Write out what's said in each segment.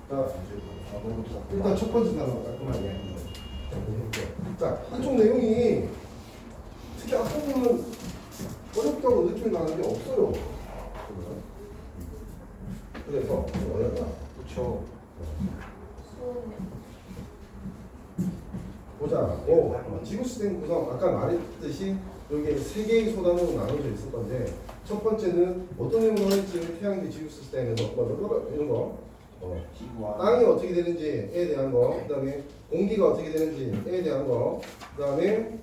자, 일단 첫 번째 단어 깔끔하게. 자, 이쪽 내용이 특히 앞부분은 어렵다고 느낌 나는 게 없어요. 그래서 어렵다. 그렇죠. 보자. 지구시스템 구성 아까 말했듯이 여기 세 개의 소단으로 나눠져 있을 건데 첫 번째는 어떤 내용을 할지 태양계 지구시스템에서 이런 거 땅이 어떻게 되는지에 대한 거, 그 다음에 공기가 어떻게 되는지에 대한 거, 그 다음에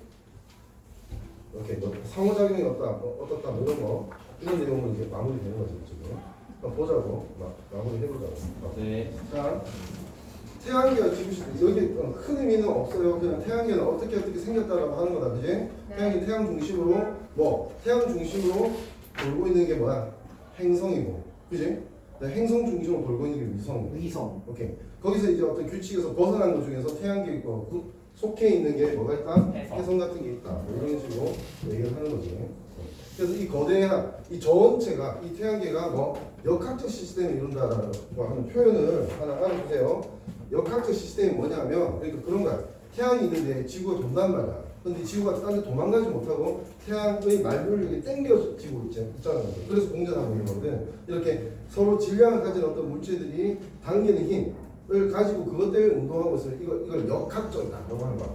이렇게 뭐 상호작용이 어떻다 뭐 이런 내용으로 이제 마무리되는 거죠 지금. 한번 보자고 마무리 해보자고. 네. 자, 태양계와 지구시스템 여기 큰 의미는 없어요. 그냥 태양계는 어떻게 생겼다라고 하는 거다, 그지? 네. 태양이 태양 중심으로 태양 중심으로 돌고 있는 게 뭐야? 행성이고, 그지? 행성 중심으로 돌고 있는 게 위성이고. 위성. 오케이. 거기서 이제 어떤 규칙에서 벗어난 것 중에서 태양계 속해 있는 게 뭐가 있다? 해성 같은 게 있다. 뭐 이런 식으로 얘기를 하는 거지. 그래서 이 거대한 이 전체가 이 태양계가 역학적 시스템을 이룬다라고 하는 표현을 하나 알아보세요. 역학적 시스템이 뭐냐면 그러니까 그런 거야. 태양이 있는데 지구가 돈단 말이야. 근데 지구가 딴 데 도망가지 못하고 태양의 말물력이 땡겨지고 있잖아요. 그래서 공전하고 있는 거거든. 이렇게 서로 질량을 가진 어떤 물체들이 당기는 힘을 가지고 그것 때문에 운동하고 있어요. 이걸 역학적이다라고 하는 거야.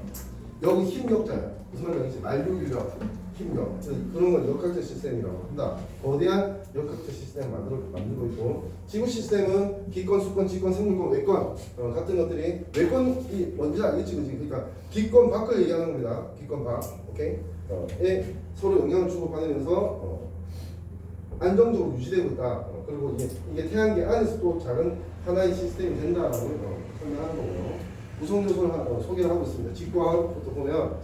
여기 힘력자야. 무슨 말인지 말물력, 힘력. 그런 걸 역학적 시스템이라고 한다. 거대한 역학적 시스템을 만들고 있고, 지구 시스템은 기권, 수권, 지권, 생물권, 외권 같은 것들이 외권이 뭔지 알겠지, 그지? 그러니까 기권 밖을 얘기하는 겁니다. 기권 밖, 오케이? 에 서로 영향을 주고받으면서 안정적으로 유지되고 있다. 그리고 이게 태양계 안에서 또 작은 하나의 시스템이 된다라고 설명하는 거고요. 구성 요소를 소개를 하고 있습니다. 직구하고부터 보면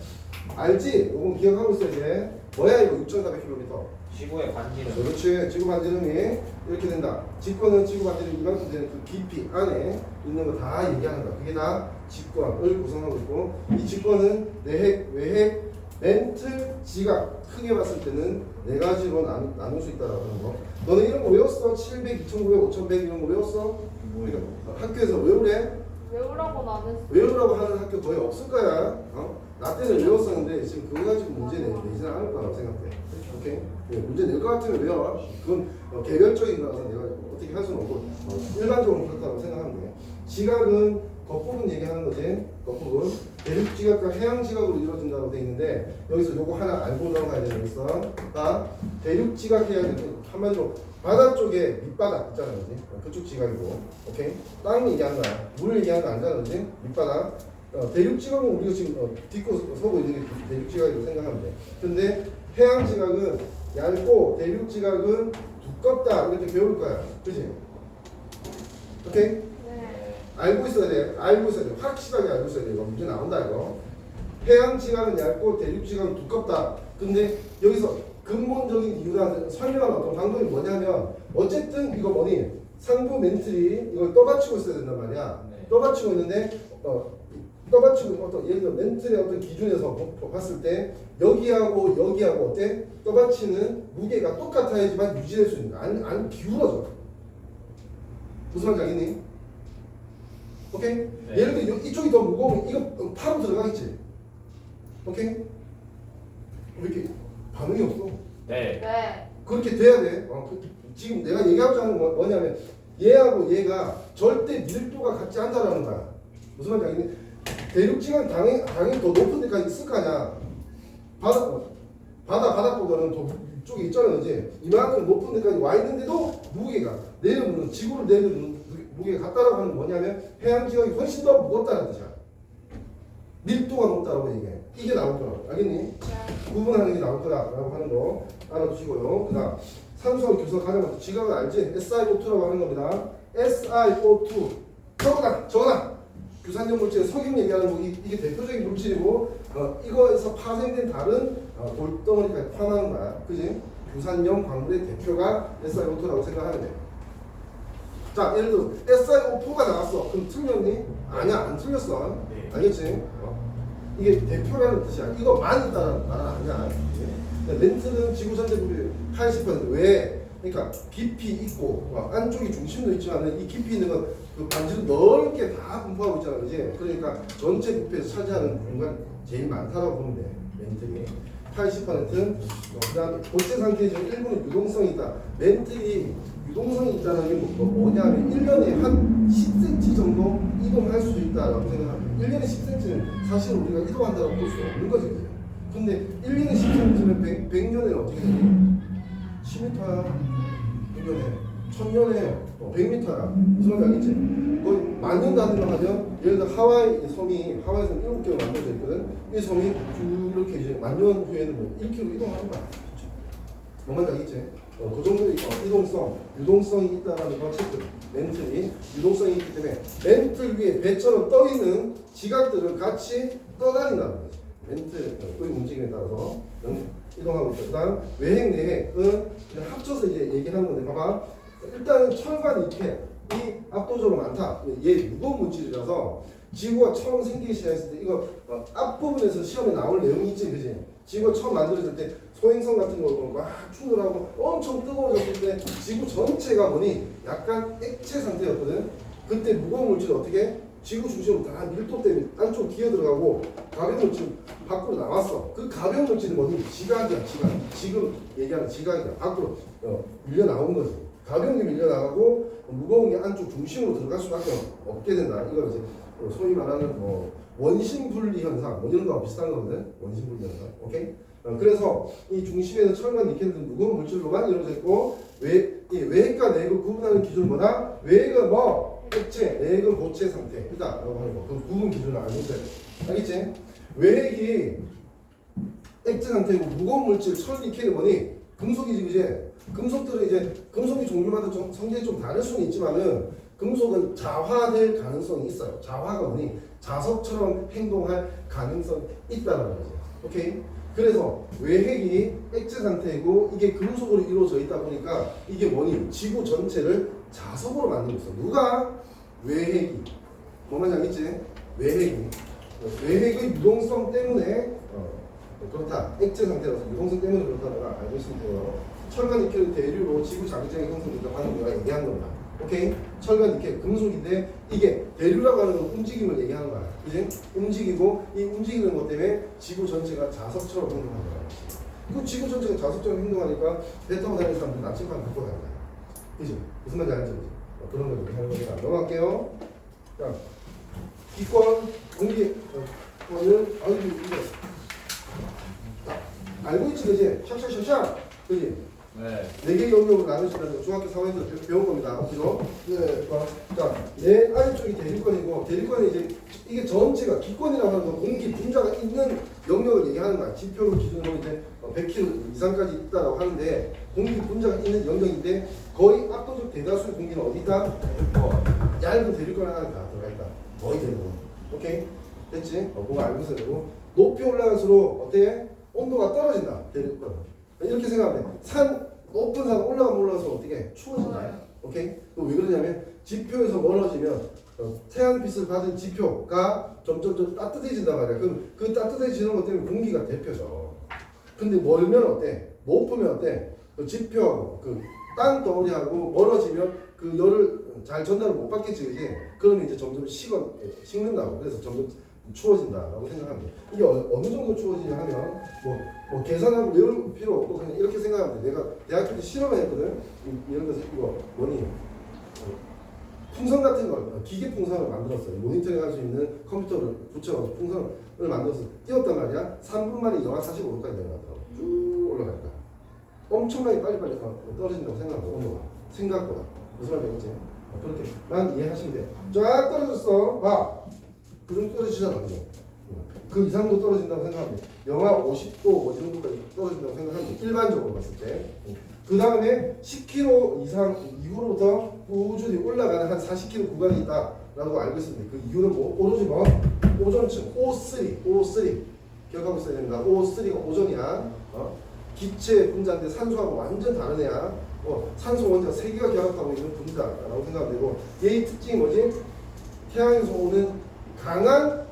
알지? 이건 기억하고 있어야 돼. 뭐야 이거 6,400km. 지구의 반지름. 그렇지. 지구 반지름이 이렇게 된다. 직권은 지구 반지름 이만큼 되는 그 깊이 안에 있는 거 다 얘기하는 거야. 그게 다 직권을 구성하고 있고, 이 직권은 내핵, 외핵, 멘틀, 지각 크게 봤을 때는 네 가지로 나눌 수 있다라고 하는 거. 너는 이런 거 외웠어? 700, 2,900, 5,100 이런 거 외웠어? 그러니까 학교에서 외우래? 외우라고는 안 했어. 외우라고 하는 학교 거의 없을 거야. 나 때는 외웠었는데 지금 그거 가지고 문제 내지는 않을 거라고 생각해. 오케이? 문제 낼 것 같으면 외워. 그건 개별적인 거라서 내가 어떻게 할 수는 없고 일반적으로 그렇다고 생각하면 돼. 지각은 겉부분 얘기하는 거지. 겉부분. 대륙 지각과 해양 지각으로 이루어진다고 돼 있는데 여기서 요거 하나 알고 넘어가야 되는 거 있어. 대륙 지각 해양 한마디로 바다 쪽에 밑바닥 있잖아요, 그지? 그쪽 지각이고, 오케이? 땅 얘기하는 거야. 물 얘기하는 거 아니잖아, 그지? 밑바닥. 대륙 지각은 우리가 지금 딛고 서고 있는 게 대륙 지각이라고 생각하면 돼. 근데 해양 지각은 얇고 대륙 지각은 두껍다 이렇게 배울 거야, 그지? 오케이? 네. 알고 있어야 돼. 알고 있어야 돼. 확실하게 알고 있어야 돼. 이거 문제 나온다 이거. 해양 지각은 얇고 대륙 지각은 두껍다. 근데 여기서 근본적인 이유나 설명하는 어떤 방법이 뭐냐면 어쨌든 이거 상부 멘틀이 이걸 떠받치고 있어야 된단 말이야. 네. 떠받치고 있는데 떠받치고 어떤 예를 들어 멘틀의 어떤 기준에서 봤을 때 여기하고 어때? 떠받치는 무게가 똑같아야지만 유지될 수 있는 거야. 안 기울어져. 무슨 말인지 알겠니? 오케이? 네. 예를 들어 이쪽이 더 무거우면 이거 파로 들어가겠지. 오케이? 왜 이렇게 반응이 없어? 네. 네. 그렇게 돼야 돼. 지금 내가 얘기하고자 하는 건 뭐냐면 얘하고 얘가 절대 밀도가 같지 않다라는 거야. 무슨 말인지 알겠니? 대륙지간 당연히 더 높은 데까지 있을 거 아니야. 바닥보다는 더 위쪽에 있잖아, 그지? 이만큼 높은 데까지 와 있는데도 무게가 내려오는 지구를 내려오는 무게가 같다라고 하는 건 뭐냐면 해양 지역이 훨씬 더 무겁다는 뜻이야. 밀도가 높다라고 얘기해. 이게 나올 거라고. 알겠니? 구분하는 게 나올 거다라고 하는 거 알아두시고요. 그 다음 산소와 규소 가장 먼저 지각을 알지? SiO2라고 하는 겁니다. SiO2 저거다. 규산염 물질의 석유 얘기하는 거 이게 대표적인 물질이고 이거에서 파생된 다른 돌덩어리가 파나는 거야. 그지? 규산염 광물의 대표가 SiO2라고 생각하면 돼. 자, 예를 들어 SiO4가 나왔어. 그럼 틀렸니? 아니야, 안 틀렸어. 네. 알겠지? 이게 대표라는 뜻이야. 이거만 있다는 말은 아니야. 멘트는 지구 전체 무리 80%. 왜? 그러니까 깊이 있고 안쪽이 중심도 있지만 이 깊이 있는 건 그 반지를 넓게 다 분포하고 있잖아, 그지? 그러니까 전체 부피에서 차지하는 공간 제일 많다라고 보면 돼. 멘틀이 80%는 그다음에 고체 상태에 지금 일부는 유동성이 있다. 멘틀이 유동성이 있다는 게 뭐냐면 1년에 한 10cm 정도 이동할 수도 있다라고 생각합니다. 1년에 10cm는 사실 우리가 이동한다고 볼 수 없는 거지, 그지? 근데 1년에 10cm면 100년에 어떻게 되니? 10m야. 1년에 1000년에 100m야. 무슨 말인지 알겠지? 거의 만년 단위로 하면 예를 들어 하와이 섬이 하와이에서 7개로 만들어져 있거든. 이 섬이 쭉 이렇게 이제 만년 후에는 뭐 1km 이동하는 거야. 뭔 말인지 알겠지? 그 정도의 이동성, 유동성이 있다는 걸 체크. 멘틀이 유동성이 있기 때문에 멘틀 위에 배처럼 떠 있는 지각들을 같이 떠다닌다는 거지. 멘틀의 움직임에 따라서 이동하고 있다. 그다음 외핵, 내핵은 그냥 합쳐서 이제 얘기하는 건데, 봐봐. 일단은 철과 니켈이 압도적으로 많다. 얘 무거운 물질이라서 지구가 처음 생기기 시작했을 때 이거 앞부분에서 시험에 나올 내용이 있지, 그지? 지구가 처음 만들어질 때 소행성 같은 거 막 충돌하고 엄청 뜨거워졌을 때 지구 전체가 뭐니 약간 액체 상태였거든. 그때 무거운 물질이 어떻게 지구 중심으로 다 밀도 때문에 안쪽 기어 들어가고 가벼운 물질 밖으로 나왔어. 그 가벼운 물질이 뭐니? 지각이야, 지각. 지금 얘기하는 지각이야. 밖으로 밀려 나온 거지. 가벼운 게 밀려 나가고 무거운 게 안쪽 중심으로 들어갈 수밖에 없게 된다. 이걸 이제 소위 말하는 원심 분리 현상, 뭐 이런 거와 비슷한 거거든. 원심 분리 현상. 오케이? 그래서 이 중심에는 철과 니켈 등 무거운 물질로만 이루어져 있고 외핵과 내핵을 구분하는 기준은 뭐다? 외핵은 뭐? 액체, 내핵은 고체 상태. 라고 하는 거. 그 구분 기준을 알고 있어야 돼. 알겠지? 외핵이 액체 상태고 무거운 물질, 철, 니켈은 뭐니? 금속이지, 그지? 금속들은 이제 금속이 종류마다 좀 성질이 좀 다를 수는 있지만은 금속은 자화될 가능성이 있어요. 자화가 뭐니? 자석처럼 행동할 가능성이 있다는 거죠. 오케이? 그래서 외핵이 액체 상태이고 이게 금속으로 이루어져 있다 보니까 이게 뭐니? 지구 전체를 자석으로 만들고 있어. 누가? 외핵이. 뭐 말인지 알겠지? 외핵이. 외핵의 유동성 때문에 그렇다. 액체 상태라서 유동성 때문에 그렇다는 알고 있으면 돼요. 철과 니켈은 대류로 지구 자기장이 형성된다고 하는 거가 얘기하는 겁니다. 오케이? 철과 니켈 금속인데 이게 대류라고 하는 건 움직임을 얘기하는 거야. 이제 움직이고 이 움직이는 것 때문에 지구 전체가 자석처럼 행동하는 거야. 그 지구 전체가 자석처럼 행동하니까 배 타고 다니는 사람들 나침반 갖고 다닌다. 그지? 무슨 말인지 알지? 그런 걸 얘기하는 거니까 넘어갈게요. 자, 기권 공기 권을 이거 알고 있지, 그지? 샥샥샥샥, 그지? 네. 4개의 영역으로 나누시면 중학교 4학년에서 배운 겁니다. 그죠? 네. 자, 내 아래쪽이 대립권이고, 대립권이 이제 이게 전체가 기권이라고 하는 건 공기 분자가 있는 영역을 얘기하는 거야. 지표로 기준으로 이제 100km 이상까지 있다라고 하는데, 공기 분자가 있는 영역인데, 거의 압도적 대다수의 공기는 어디 있다? 얇은 대립권 하나 다 들어가 있다. 거의 대부분. 오케이? 됐지? 그거 알고 있어야 되고, 높이 올라갈수록 어때? 온도가 떨어진다. 대립권. 이렇게 생각하면 돼. 높은 산 올라가서 어떻게 추워진다. 오케이? 또 왜 그러냐면 지표에서 멀어지면 태양빛을 받은 지표가 점점 따뜻해진단 말이야. 그럼 그 따뜻해지는 것 때문에 공기가 데펴져. 근데 멀면 어때? 높으면 어때? 그 지표하고 그 땅덩어리하고 멀어지면 그 열을 잘 전달을 못 받겠지, 그지? 그러면 이제 점점 식는다고. 그래서 점점 추워진다라고 생각합니다. 이게 어느 정도 추워지냐 하면 뭐 계산하고 외울 필요 없고 그냥 이렇게 생각하면 돼. 내가 대학교 때 실험을 했거든. 이런 거 이거 뭐니? 풍선 같은 걸 기계 풍선을 만들었어요. 모니터링 할 수 있는 컴퓨터를 붙여서 풍선을 만들어서 띄웠단 말이야. 3분 만에 영하 45도까지 내려가더라고. 쭉 올라가니까 엄청나게 빨리빨리 떨어진다고 생각하고 온도가 생각보다 무슨 말인지 그렇게 난 이해하시면 돼. 쫙 떨어졌어. 봐. 그 정도 떨어지잖아. 그 이상도 떨어진다고 생각하면 돼. 영하 50도 뭐 정도까지 떨어진다고 생각하면 돼. 일반적으로 봤을 때. 그 다음에 10km 이상 이후로부터 꾸준히 올라가는 한 40km 구간이 있다라고 알고 있습니다. 그 이유는 뭐? 오로지 뭐? 오존층 O3 기억하고 있어야 됩니다. O3가 오존이야. 기체 분자인데 산소하고 완전 다른 애야. 산소 원자가 3개가 결합하고 있는 분자라고 생각하면 되고 얘의 특징이 뭐지? 태양에서 오는 강한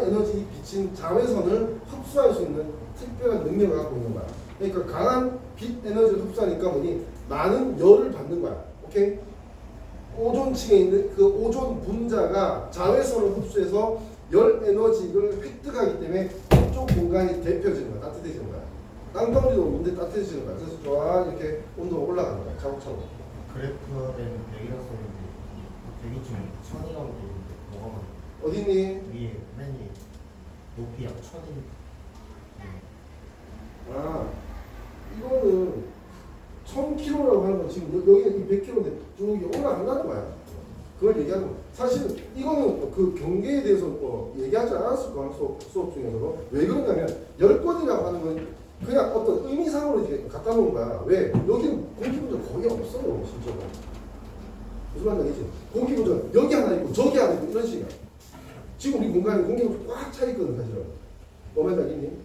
에너지 비친 자외선을 흡수할 수 있는 특별한 능력을 갖고 있는 거야. 그러니까 강한 빛 에너지를 흡수하니까 뭐니 많은 열을 받는 거야. 오케이? 오존층에 있는 그 오존 분자가 자외선을 흡수해서 열 에너지를 획득하기 때문에 이쪽 공간이 데펴지는 거야. 따뜻해지는 거야. 땅덩어리도 온데 따뜻해지는 거야. 그래서 좋아 이렇게 온도가 올라가는 거야. 차곡차곡. 그래프된 백이라서 백이 중에 천이라고 돼 있는데 뭐가 많아? 어디니? 위에 맨 위에 높이 약 천이. 아 이거는 1000km라고 하는 건 지금 여기는 200km인데 쭉 올라간다는 거야. 그걸 얘기하는 거야. 사실 이거는 그 경계에 대해서 얘기하지 않았을 거야. 수업 중에서도. 왜 그러냐면 10권이라고 하는 건 그냥 어떤 의미상으로 이제 갖다 놓은 거야. 왜? 여기는 공기분자 거의 없어요. 실제로. 무슨 말인지 알겠지? 공기분자 여기 하나 있고 저기 하나 있고 이런 식이야. 지금 우리 공간에 공기분자 꽉 차 있거든 사실은. 뭐 말인지 알겠니?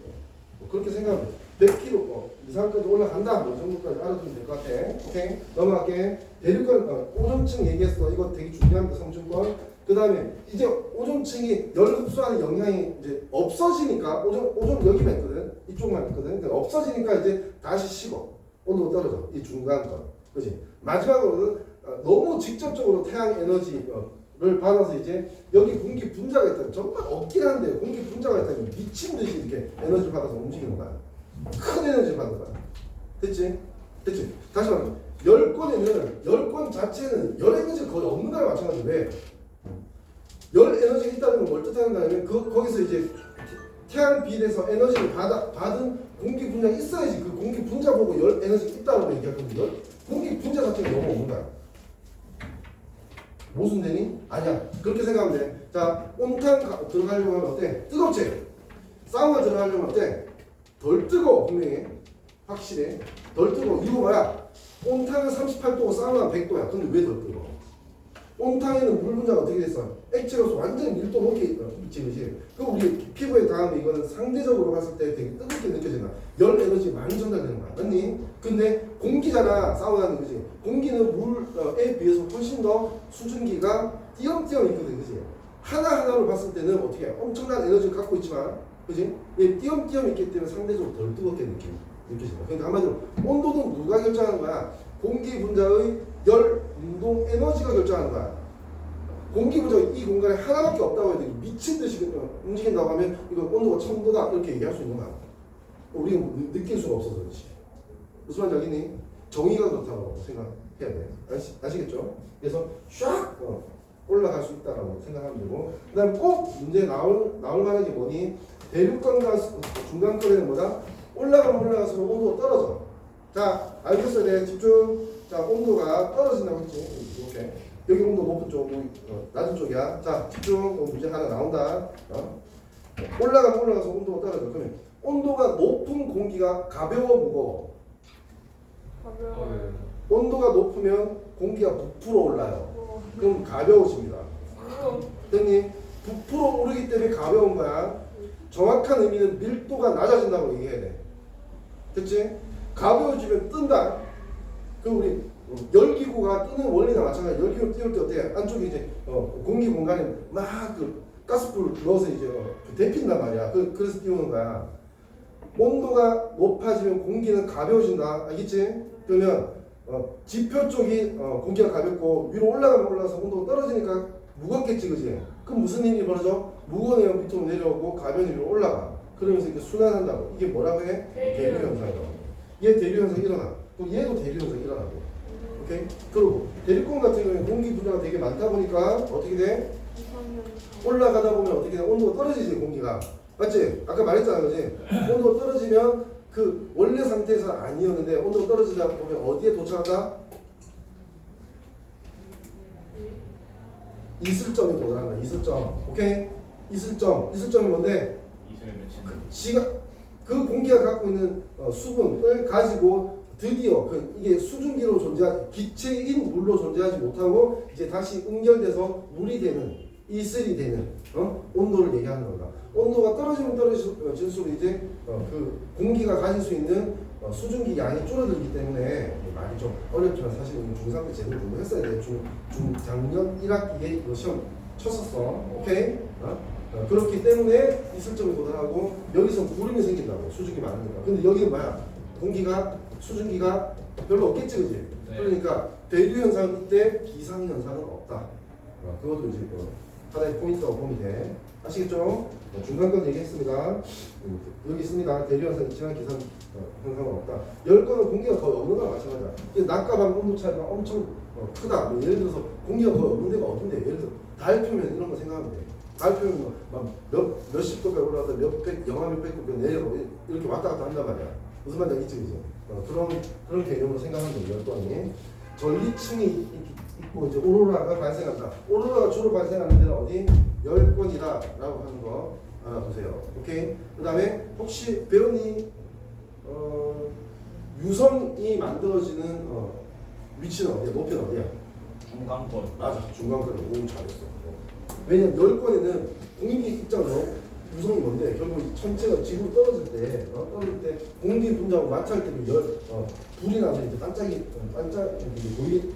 그렇게 생각하면 돼. 100km 이상까지 올라간다. 뭐 정도까지 알아두면 될 것 같아. 오케이? 넘어갈게. 대륙간 오존층 얘기했어. 이거 되게 중요합니다. 성층권. 그 다음에 이제 오존층이 열 흡수하는 영향이 이제 없어지니까 오존 여기만 있거든. 이쪽만 있거든. 그러니까 없어지니까 이제 다시 식어. 온도가 떨어져. 이 중간권. 그렇지? 마지막으로는 너무 직접적으로 태양 에너지를 받아서 이제 여기 공기 분자가 있다면 정말 없긴 한데 공기 분자가 있다면 미친 듯이 이렇게 에너지를 받아서 움직이는 거야. 큰 에너지를 받는 거야. 됐지? 됐지? 다시 말해. 10권에는 자체는 열 에너지가 거의 없는 거랑 마찬가지. 왜? 열 에너지가 있다는 건 뭘 뜻하는가 하면 거기서 이제 태양빛에서 에너지를 받은 공기 분자가 있어야지 그 공기 분자 보고 열 에너지가 있다고 얘기할 건데 공기 분자 자체가 너무 없는 거야. 모순되니? 아니야. 그렇게 생각하면 돼. 자, 온탕 들어가려고 하면 어때? 뜨겁지? 사우나 들어가려면 어때? 덜 뜨거워. 분명히. 확실해. 덜 뜨거워. 이거 뭐야? 온탕은 38도고 사우나는 100도야. 근데 왜 덜 뜨거워? 온탕에는 물 분자가 어떻게 됐어? 액체로서 완전히 밀도 높게 있지, 그지? 그럼 우리 피부에 닿으면 이거는 상대적으로 봤을 때 되게 뜨겁게 느껴진다. 열 에너지 많이 전달되는 거야. 맞니? 근데 공기잖아, 사우나는, 그지? 공기는 물에 비해서 훨씬 더 수증기가 띄엄띄엄 있거든, 그지? 하나하나로 봤을 때는 어떻게 해? 엄청난 에너지를 갖고 있지만, 그지? 얘 띄엄띄엄 있기 때문에 상대적으로 덜 뜨겁게 느껴진다. 그러니까 한마디로 온도는 누가 결정하는 거야? 공기 분자의 열 운동 에너지가 결정하는 거야. 공기 분자가 이 공간에 하나밖에 없다고 해도 미친 듯이 움직인다고 하면 이거 온도가 1000도다 이렇게 얘기할 수 있는 거야. 우리는 느낄 수가 없어서 그렇지. 무슨 말인지 알겠니? 정의가 그렇다고 생각해야 돼. 아시겠죠? 그래서 샥 올라갈 수 있다라고 생각하면 되고, 그 다음에 꼭 문제에 나올 만한 게 뭐니? 대륙간과 중간거리는 뭐다? 올라가면 올라갈수록 온도가 떨어져. 자, 알겠어요. 네, 집중. 자, 온도가 떨어진다고 했지. 이렇게. 여기 온도 높은 쪽, 낮은 쪽이야. 자, 집중. 문제 하나 나온다. 올라가면 올라가서 온도가 떨어져. 그러면 온도가 높은 공기가 가벼워, 무거워? 가벼워. 온도가 높으면 공기가 부풀어 올라요. 그럼 가벼워집니다. 됐니? 부풀어 오르기 때문에 가벼운 거야. 정확한 의미는 밀도가 낮아진다고 얘기해야 돼. 됐지? 가벼워지면 뜬다. 그럼 우리 열기구가 뜨는 원리나 마찬가지. 열기구 띄울 때 어때? 안쪽에 이제 공기 공간에 막 그 가스불 넣어서 이제 데핀단 말이야. 그래서 띄우는 거야. 온도가 높아지면 공기는 가벼워진다. 알겠지? 그러면 지표 쪽이 공기가 가볍고 위로 올라가면 올라가서 온도가 떨어지니까 무겁겠지, 그지? 그럼 무슨 일이 벌어져? 무거운 애가 밑으로 내려오고 가벼운 애가 위로 올라가. 그러면서 이게 순환한다고. 이게 뭐라고 해? 대류 현상이라고. 얘 대류 현상 일어나. 그럼 얘도 대류 현상 일어나고. 오케이? 그리고 대륙권 같은 경우에 공기 분자가 되게 많다 보니까 어떻게 돼? 올라가다 보면 어떻게 돼? 온도가 떨어지지, 공기가. 맞지? 아까 말했잖아, 그지? 온도가 떨어지면 그 원래 상태에서 아니었는데 온도가 떨어지다 보면 어디에 도착한다? 이슬점에 도달한 거야. 이슬점. 오케이? 이슬점이 뭔데? 그 공기가 갖고 있는 수분을 가지고 드디어 이게 수증기로 기체인 물로 존재하지 못하고 이제 다시 응결돼서 물이 되는, 이슬이 되는 온도를 얘기하는 거다. 온도가 떨어지면 떨어질수록 이제 그 공기가 가질 수 있는 수증기 양이 줄어들기 때문에 말이 좀 어렵지만 사실 중3 때 제대로 공부했어야 돼. 작년 1학기에 이거 시험 쳤었어. 오케이? 그렇기 때문에 이슬점에 도달하고 여기서 구름이 생긴다고. 수증기 많으니까. 근데 여기는 뭐야? 공기가 수증기가 별로 없겠지, 그지? 네. 그러니까 대류 현상 때 기상 현상은 없다. 그것도 이제 하나의 포인트라고 보면 돼. 아시겠죠? 중간 건 얘기했습니다. 여기 있습니다. 대류 현상 있지만 기상 현상은 없다. 열 건은 공기가 거의 없는 거랑 마찬가지야. 낮과 밤 온도 차이가 엄청 크다. 뭐 예를 들어서 공기가 거의 없는 데가 어딘데? 예를 들어 달 표면 이런 거 생각하면 돼. 달 표면 몇십 도까지 올라가서 영하 몇백 도 내려가고 이렇게 왔다 갔다 한단 말이야. 무슨 말인지 알겠지, 그지? 그런 개념으로 생각하면 돼. 열도안이 전리층이 있고 이제 오로라가 발생한다. 오로라가 주로 발생하는 데는 어디? 열권이다라고 하는 거 알아두세요. 오케이. 그다음에 혹시 배우니 유성이 만들어지는 위치는 어디야? 높이는 어디야? 중간권. 맞아, 중간권을 너무 잘했어. 왜냐면 열권에는 공기 입장으로 유성이 뭔데? 결국 천체가 지구 떨어질 때 공기 분자하고 마찰 때문에 불이 나서 이제 반짝이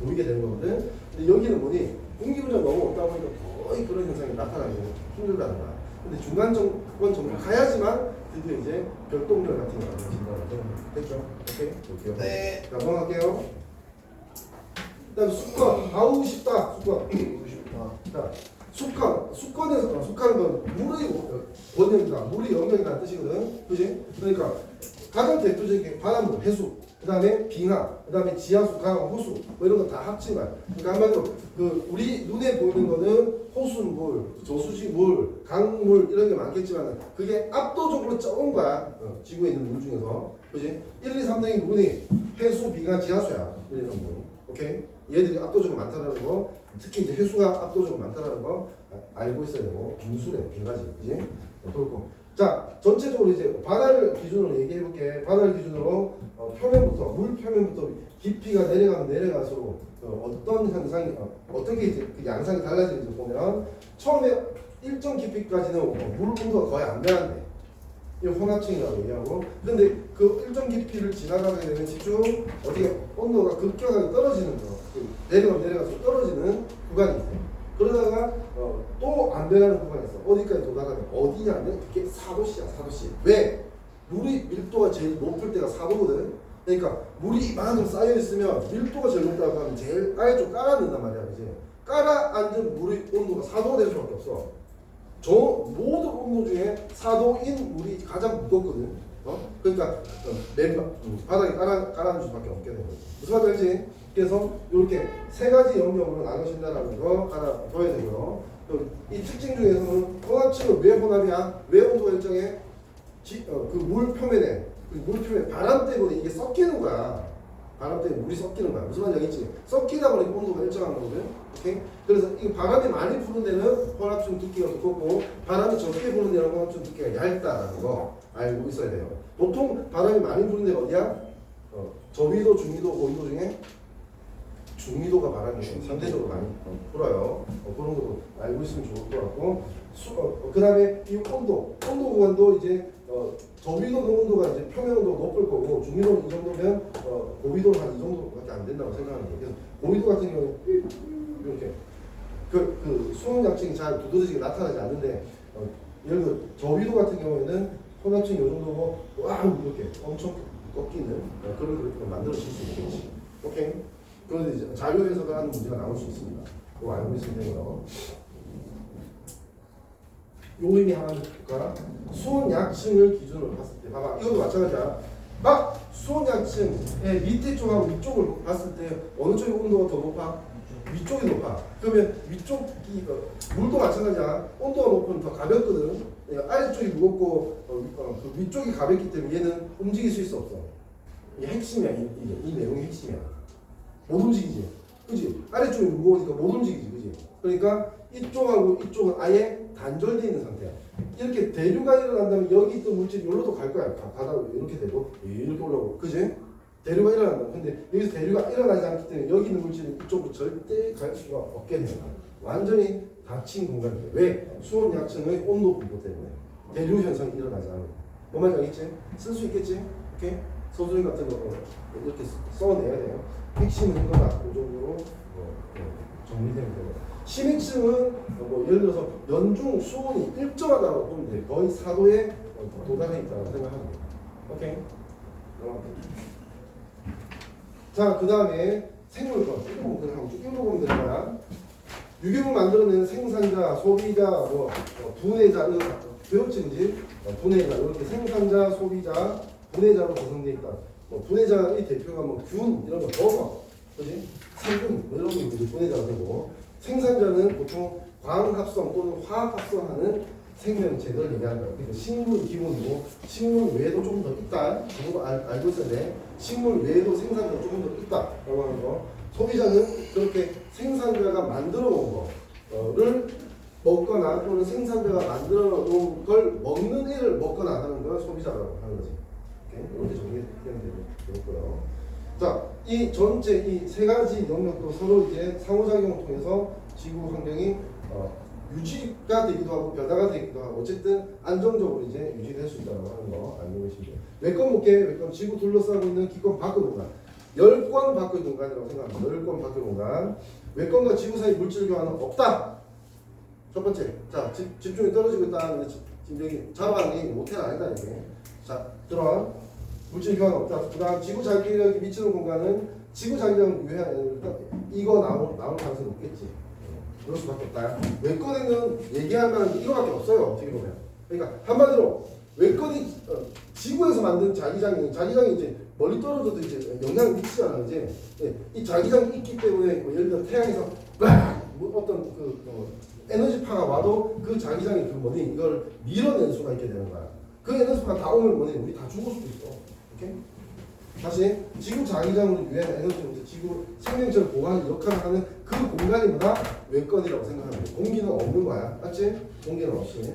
보이게 되는 거거든. 근데 여기는 뭐니? 공기 분자가 너무 없다 보니까 거의 그런 현상이 나타나기 힘들다는 거야. 근데 중간권 정도 가야지만 드디어 이제 별똥별 같은 거 나타나신다는 거. 됐죠? 오케이? 볼게요. 네. 자, 넘어갈게요. 그다음 수권. 아우 쉽다. 수권. 자, 수권은 건 물의 원형이다. 물의 영역이라는 뜻이거든. 그지? 그러니까 가장 대표적인 게 바닷물, 해수, 그 다음에 빙하, 그 다음에 지하수, 강화, 호수 뭐 이런 거 다 합친 거야. 그러니까 한마디로 우리 눈에 보이는 거는 호수물, 저수지물, 강물 이런 게 많겠지만 그게 압도적으로 적은 거야. 지구에 있는 물 중에서. 그지? 1, 2, 3등이 누구니? 해수, 빙하, 지하수야. 이런 거. 오케이? 얘들이 압도적으로 많다는 거, 특히 이제 해수가 압도적으로 많다는 거 알고 있어야 되고, 빙수래, 빙하지, 그지? 그렇고. 자, 전체적으로 이제 바다를 기준으로 얘기해 볼게. 바다를 기준으로 표면부터, 물 표면부터 깊이가 내려가면 내려갈수록 어떤 현상이, 어떻게 이제 그 양상이 달라지는지 보면, 처음에 일정 깊이까지는 물 온도가 거의 안 변한대. 이 혼합층이라고 얘기하고, 근데 그 일정 깊이를 지나가게 되면 집중 어떻게 온도가 급격하게 떨어지는 거, 내려가서 떨어지는 구간이 있어요. 그러다가 또 안 변하는 구간이 있어. 어디까지 도달하면 어디냐면 그게 4도씨야, 4도씨. 왜? 물이 밀도가 제일 높을 때가 4도거든. 그러니까 물이 이만큼 쌓여 있으면 밀도가 제일 높다고 하면 제일 아예 좀 깔아낸단 말이야, 그지? 깔아앉은 물의 온도가 4도가 될 수밖에 없어. 저 모든 온도 중에 4도인 물이 가장 무겁거든. 그러니까 바닥에 깔아앉을 수밖에 없게 되는 거지. 무슨 말인지 알지? 그래서 이렇게 세 가지 영역으로 나눠진다는 거 알아둬야 되고요. 이 특징 중에서는 혼합층은 왜 혼합이야? 왜 온도가 일정해? 그 물 표면에 바람 때문에 이게 섞이는 거야. 바람 때문에 물이 섞이는 거야. 무슨 말인지 알겠지? 섞이다 보니까 온도가 일정한 거거든. 오케이? 그래서 이 바람이 많이 부는 데는 혼합층 두께가 두껍고 바람이 적게 부는 데는 혼합층 두께가 얇다라는 거 알고 있어야 돼요. 보통 바람이 많이 부는 데가 어디야? 저위도, 중위도, 고위도 중에 중위도가 바람이 상대적으로 많이 불어요. 그런 것도 알고 있으면 좋을 것 같고, 그 다음에 이 온도 구간도 이제 저위도 온도가 이제 표면 온도가 높을 거고, 중위도는 이 정도면 고위도는 한 이 정도밖에 안 된다고 생각하는 거예요. 그래서 고위도 같은 경우는 이렇게 그 수온 약층이 잘 두드러지게 나타나지 않는데, 예를 들어 저위도 같은 경우에는 혼합층이 이 정도고 와우 이렇게 엄청 꺾이는 그런 그래프를 만들어질 수 있겠지. 오케이. 그런데 이제 자료 해석을 하는 문제가 나올 수 있습니다. 그거 알고 있으면 되고요. 요 의미 하나 볼까? 수온 약층을 기준으로 봤을 때, 봐봐, 이것도 마찬가지야. 막 수온 약층의 밑에 쪽하고 위쪽을 봤을 때 어느 쪽의 온도가 더 높아? 위쪽이 높아. 그러면 위쪽이 물도 마찬가지야. 온도가 높으면 더 가볍거든. 아래쪽이 무겁고 그 위쪽이 가볍기 때문에 얘는 움직일 수 있어 없어? 이게 핵심이야. 이 내용이 핵심이야. 못 움직이지, 그지? 아래쪽이 무거우니까 못 움직이지, 그지? 그러니까 이쪽하고 이쪽은 아예 단절되어 있는 상태야. 이렇게 대류가 일어난다면 여기 있던 물질이 여기로 갈 거야. 바닥으로 이렇게 되고 이렇게 올라오고, 그지? 대류가 일어난다. 근데 여기서 대류가 일어나지 않기 때문에 여기 있는 물질은 이쪽으로 절대 갈 수가 없게 되는 거야. 완전히 닫힌 공간이에요. 왜? 수온 약층의 온도 분포 때문에 대류 현상이 일어나지 않는 거야. 뭔 말인지 알겠지? 쓸 수 있겠지? 오케이? 서술 같은 거 이렇게 써내야 돼요. 핵심은 이거다. 그 정도로 정리되면 되고. 심핵층은 뭐 예를 들어서 연중 수온이 일정하다고 보면 돼. 거의 4도에 도달해 있다고 생각하면 돼. 오케이? 자, 그 다음에 생물권. 이거 뭐 그냥 한번 쭉 읽어보면 되는 거야. 유기물 만들어내는 생산자, 소비자, 분해자, 이거 배웠지, 그지? 분해자, 이렇게 생산자, 소비자, 분해자로 구성되어 있다. 분해자의 대표가 균, 이런 거 버섯, 그지? 세균, 이런 거 이제 분해자가 되고, 생산자는 보통 광합성 또는 화학합성하는 생명체들을 얘기하는 거야. 그러니까 식물 기본이고, 식물 외에도 조금 더 있다. 그거 알고 있어야 돼. 식물 외에도 생산자가 조금 더 있다라고 하는 거. 소비자는 그렇게 생산자가 만들어 놓은 거를 먹거나 또는 생산자가 만들어 놓은 걸 먹는 애를 먹거나 하는 걸 소비자라고 하는 거지. 이렇게 정리되면 되고요. 자, 이 전체 이 세 가지 영역도 서로 이제 상호작용을 통해서 지구 환경이 유지가 되기도 하고 변화가 되기도 하고 어쨌든 안정적으로 이제 유지될 수 있다고 하는 거 알고 계시면 돼요. 외권 볼게. 외권 지구 둘러싸고 있는 기권 밖의 공간. 열권 밖의 공간이라고 생각합니다. 열권 밖의 공간. 외권과 지구 사이 물질 교환은 없다. 첫 번째. 자, 집중이 떨어지고 있다. 지금 여기 잡아가는 게 모텔 아니다 이게. 자, 들어와. 물질 교환 없다. 그다음 지구 자기력이 미치는 공간은 지구 자기력을 유해하는 이거 나올 가능성이 높겠지. 그럴 수밖에 없다. 외권에는 얘기할 만한 게 이거밖에 없어요. 어떻게 보면. 그러니까 한마디로 외권이 지구에서 만든 자기장이 이제 멀리 떨어져도 이제 영향을 미치잖아, 이제. 이 자기장이 있기 때문에 예를 들어 태양에서 어떤 에너지파가 와도 그 자기장이 이걸 밀어낼 수가 있게 되는 거야. 그 에너지파가 다 오면 우리 다 죽을 수도 있어. 오케이? 다시 지구 자기장으로 유해한 에너지는 지구 생명체를 보호하는 역할을 하는 그 공간이 뭐다? 외권이라고 생각하면 돼. 공기는 없는 거야. 맞지? 공기는 없이.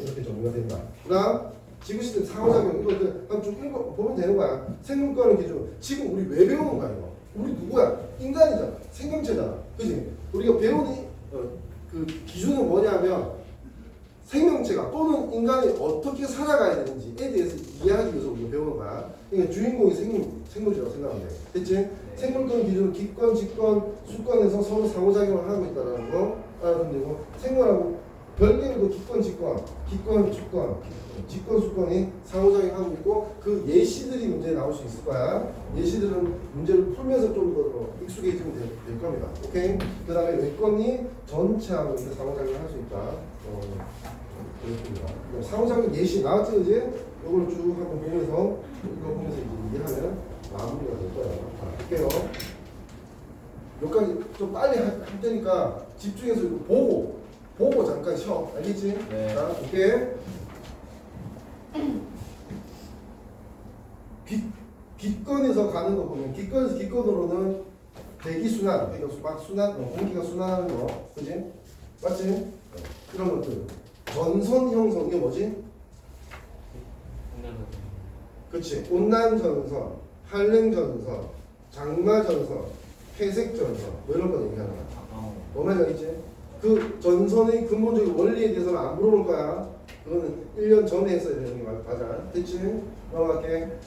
이렇게 정리가 된다. 그다음 지구 시스템 상호작용 이거 한번 쭉 보면 되는 거야. 생명권을 기준. 지금 우리 왜 배우는 거야 이거? 우리 누구야? 인간이잖아. 생명체잖아. 그지? 우리가 배우는 그 기준은 뭐냐면 생명체가 또는 인간이 어떻게 살아가야 되는지에 대해서 이해하기 위해서 우리가 배우는 거야. 그러니까 주인공이 생물이라고 생각하면 돼. 됐지? 네. 생물권 기준은 기권, 직권, 수권에서 서로 상호작용을 하고 있다는 거 알아두면 되고 생물하고 별개로 기권, 직권, 직권, 수권이 상호작용하고 있고 그 예시들이 문제에 나올 수 있을 거야. 예시들은 문제를 풀면서 좀 더 익숙해지면 될 겁니다. 오케이? 그 다음에 외권이 전체하고 이렇게 상호작용을 할 수 있다. 그렇습니다. 상호작용 예시 나왔죠 이제? 이걸 쭉 한번 보면서 이거 보면서 이제 이해하면 마무리가 될 거예요. 자, 할게요. 여기까지 좀 빨리 할 테니까 집중해서 이거 보고 잠깐 쉬어. 알겠지? 네. 자, 볼게. 기권에서 가는 거 보면 기권에서 기권으로는 대기 순환, 그러니까 막 순환, 공기가 순환하는 거, 그지? 맞지? 이런 것들. 전선 형성 이게 뭐지? 그렇지. 온난 전선, 한랭 전선, 장마 전선, 회색 전선 뭐 이런 거 얘기하는 거야. 뭐만 알겠지? 그 전선의 근본적인 원리에 대해서는 안 물어볼 거야. 그거는 1년 전에 했어야 되는 게 맞아. 됐지? 넘어갈게.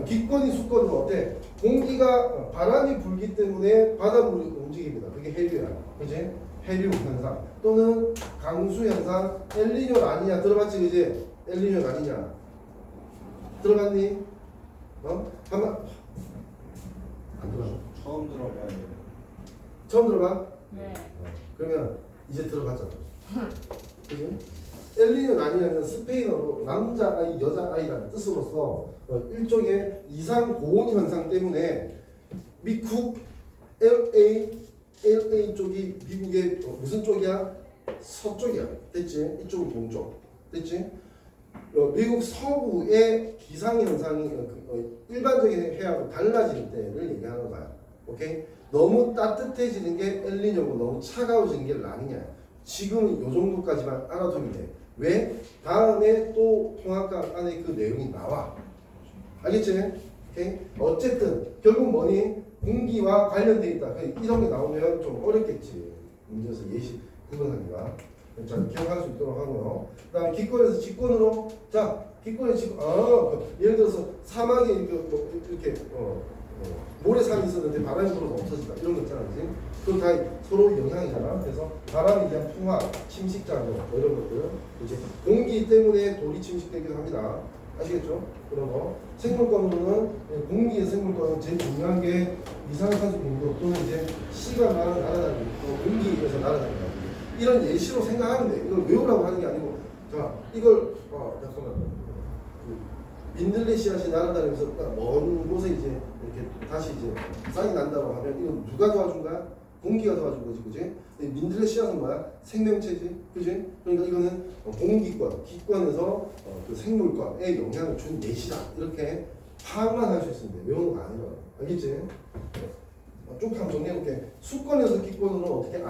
기권이 수권은 어때? 공기가 바람이 불기 때문에 바닷물이 움직입니다. 그게 해류야. 그지? 해류 현상 또는 강수 현상. 엘니뇨 라니냐 들어봤지? 그지? 엘니뇨 라니냐 들어봤니? 한번 안 들어봐. 처음 들어봐요. 처음 들어봐? 네. 그러면 이제 들어봤잖아. 그지? 엘니뇨 라니냐는 스페인어로 남자아이, 여자아이라는 뜻으로서 일종의 이상 고온 현상 때문에 미국 LA 쪽이 미국의 무슨 쪽이야? 서쪽이야. 됐지? 이쪽은 동쪽. 됐지? 미국 서부의 기상 현상이 일반적인 해하고 달라지는 때를 얘기하는 거야. 오케이? 너무 따뜻해지는 게 엘니뇨고 너무 차가워지는 게 라니냐야. 지금은 이 정도까지만 알아두면 돼. 왜? 다음에 또 통합강 안에 그 내용이 나와. 알겠지? 오케이? 어쨌든 결국 뭐니? 공기와 관련돼 있다. 이런 게 나오면 좀 어렵겠지. 문제에서 예시 구분하기가. 자, 기억할 수 있도록 하고요. 그 다음에 기권에서 직권으로. 자, 기권에 직권. 예를 들어서 사막에 이렇게 모래산이 있었는데 바람이 불어서 없어진다. 이런 거 있잖아. 그지? 그건 다 서로 영향이잖아. 그래서 바람에 대한 풍화, 침식작용 뭐 이런 것들. 이제 공기 때문에 돌이 침식되기도 합니다. 아시겠죠? 그런 거. 생물권으로는 공기의 생물권은 제일 중요한 게 이산화탄소 공급 또는 이제 C가 날아다니고 또 공기에서 날아다니는 거. 이런 예시로 생각하면 돼. 이걸 외우라고 하는 게 아니고 자 이걸 잠깐만 민들레 씨앗이 날아다니면서 먼 곳에 이제 이렇게 다시 이제 싹이 난다고 하면 이건 누가 도와준 거야? 공기가 도와준 거지, 그지? 민들레 씨앗은 뭐야? 생명체지, 그지? 그러니까 이거는 공기권, 기권에서 그 생물권에 영향을 준 예시다. 이렇게 파악만 할 수 있으면 돼. 외우는 거 아니라. 알겠지? 쭉 한번 정리해볼게. 수권에서 기권으로는 어떻게?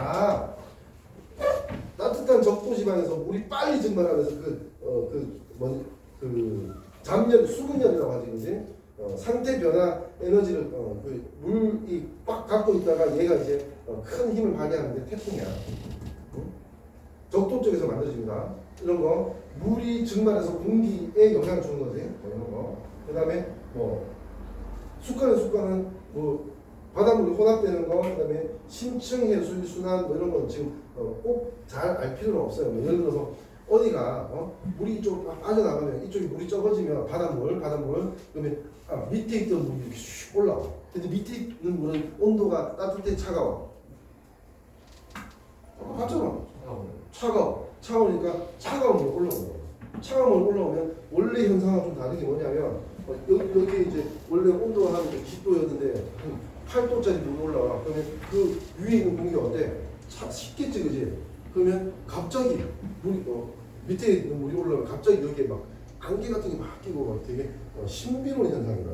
따뜻한 적도 지방에서 물이 빨리 증발하면서 잠열, 수분열이라고 하지, 그지? 상태 변화 에너지를 물이 빡 갖고 있다가 얘가 이제 큰 힘을 발휘하는데 태풍이야. 적도 쪽에서 만들어집니다. 이런 거 물이 증발해서 공기에 영향을 주는 거지. 이런 거. 그다음에 수권은 바닷물이 혼합되는 거, 그다음에 심층 해수의 순환 이런 건 지금 꼭 잘 알 필요는 없어요. 예를 들어서 어디가 물이 이쪽 빠져나가면 이쪽이 물이 적어지면 바닷물 그러면 밑에 있던 물이 이렇게 슉 올라와. 근데 밑에 있는 물은 온도가 따뜻해 차가워. 맞잖아. 차가우니까 차가운 물 올라오는 거야. 차가운 물 올라오면 원래 현상과 좀 다른 게 뭐냐면 여기 이제 원래 온도가 한 20도였는데 8도짜리 물이 올라와. 그러면 그 위에 있는 공기가 어때? 식겠지, 그지? 그러면 갑자기 물이 밑에 있는 물이 올라오면 갑자기 여기에 막 안개 같은 게 막 끼고 막 되게 신비로운 현상이다.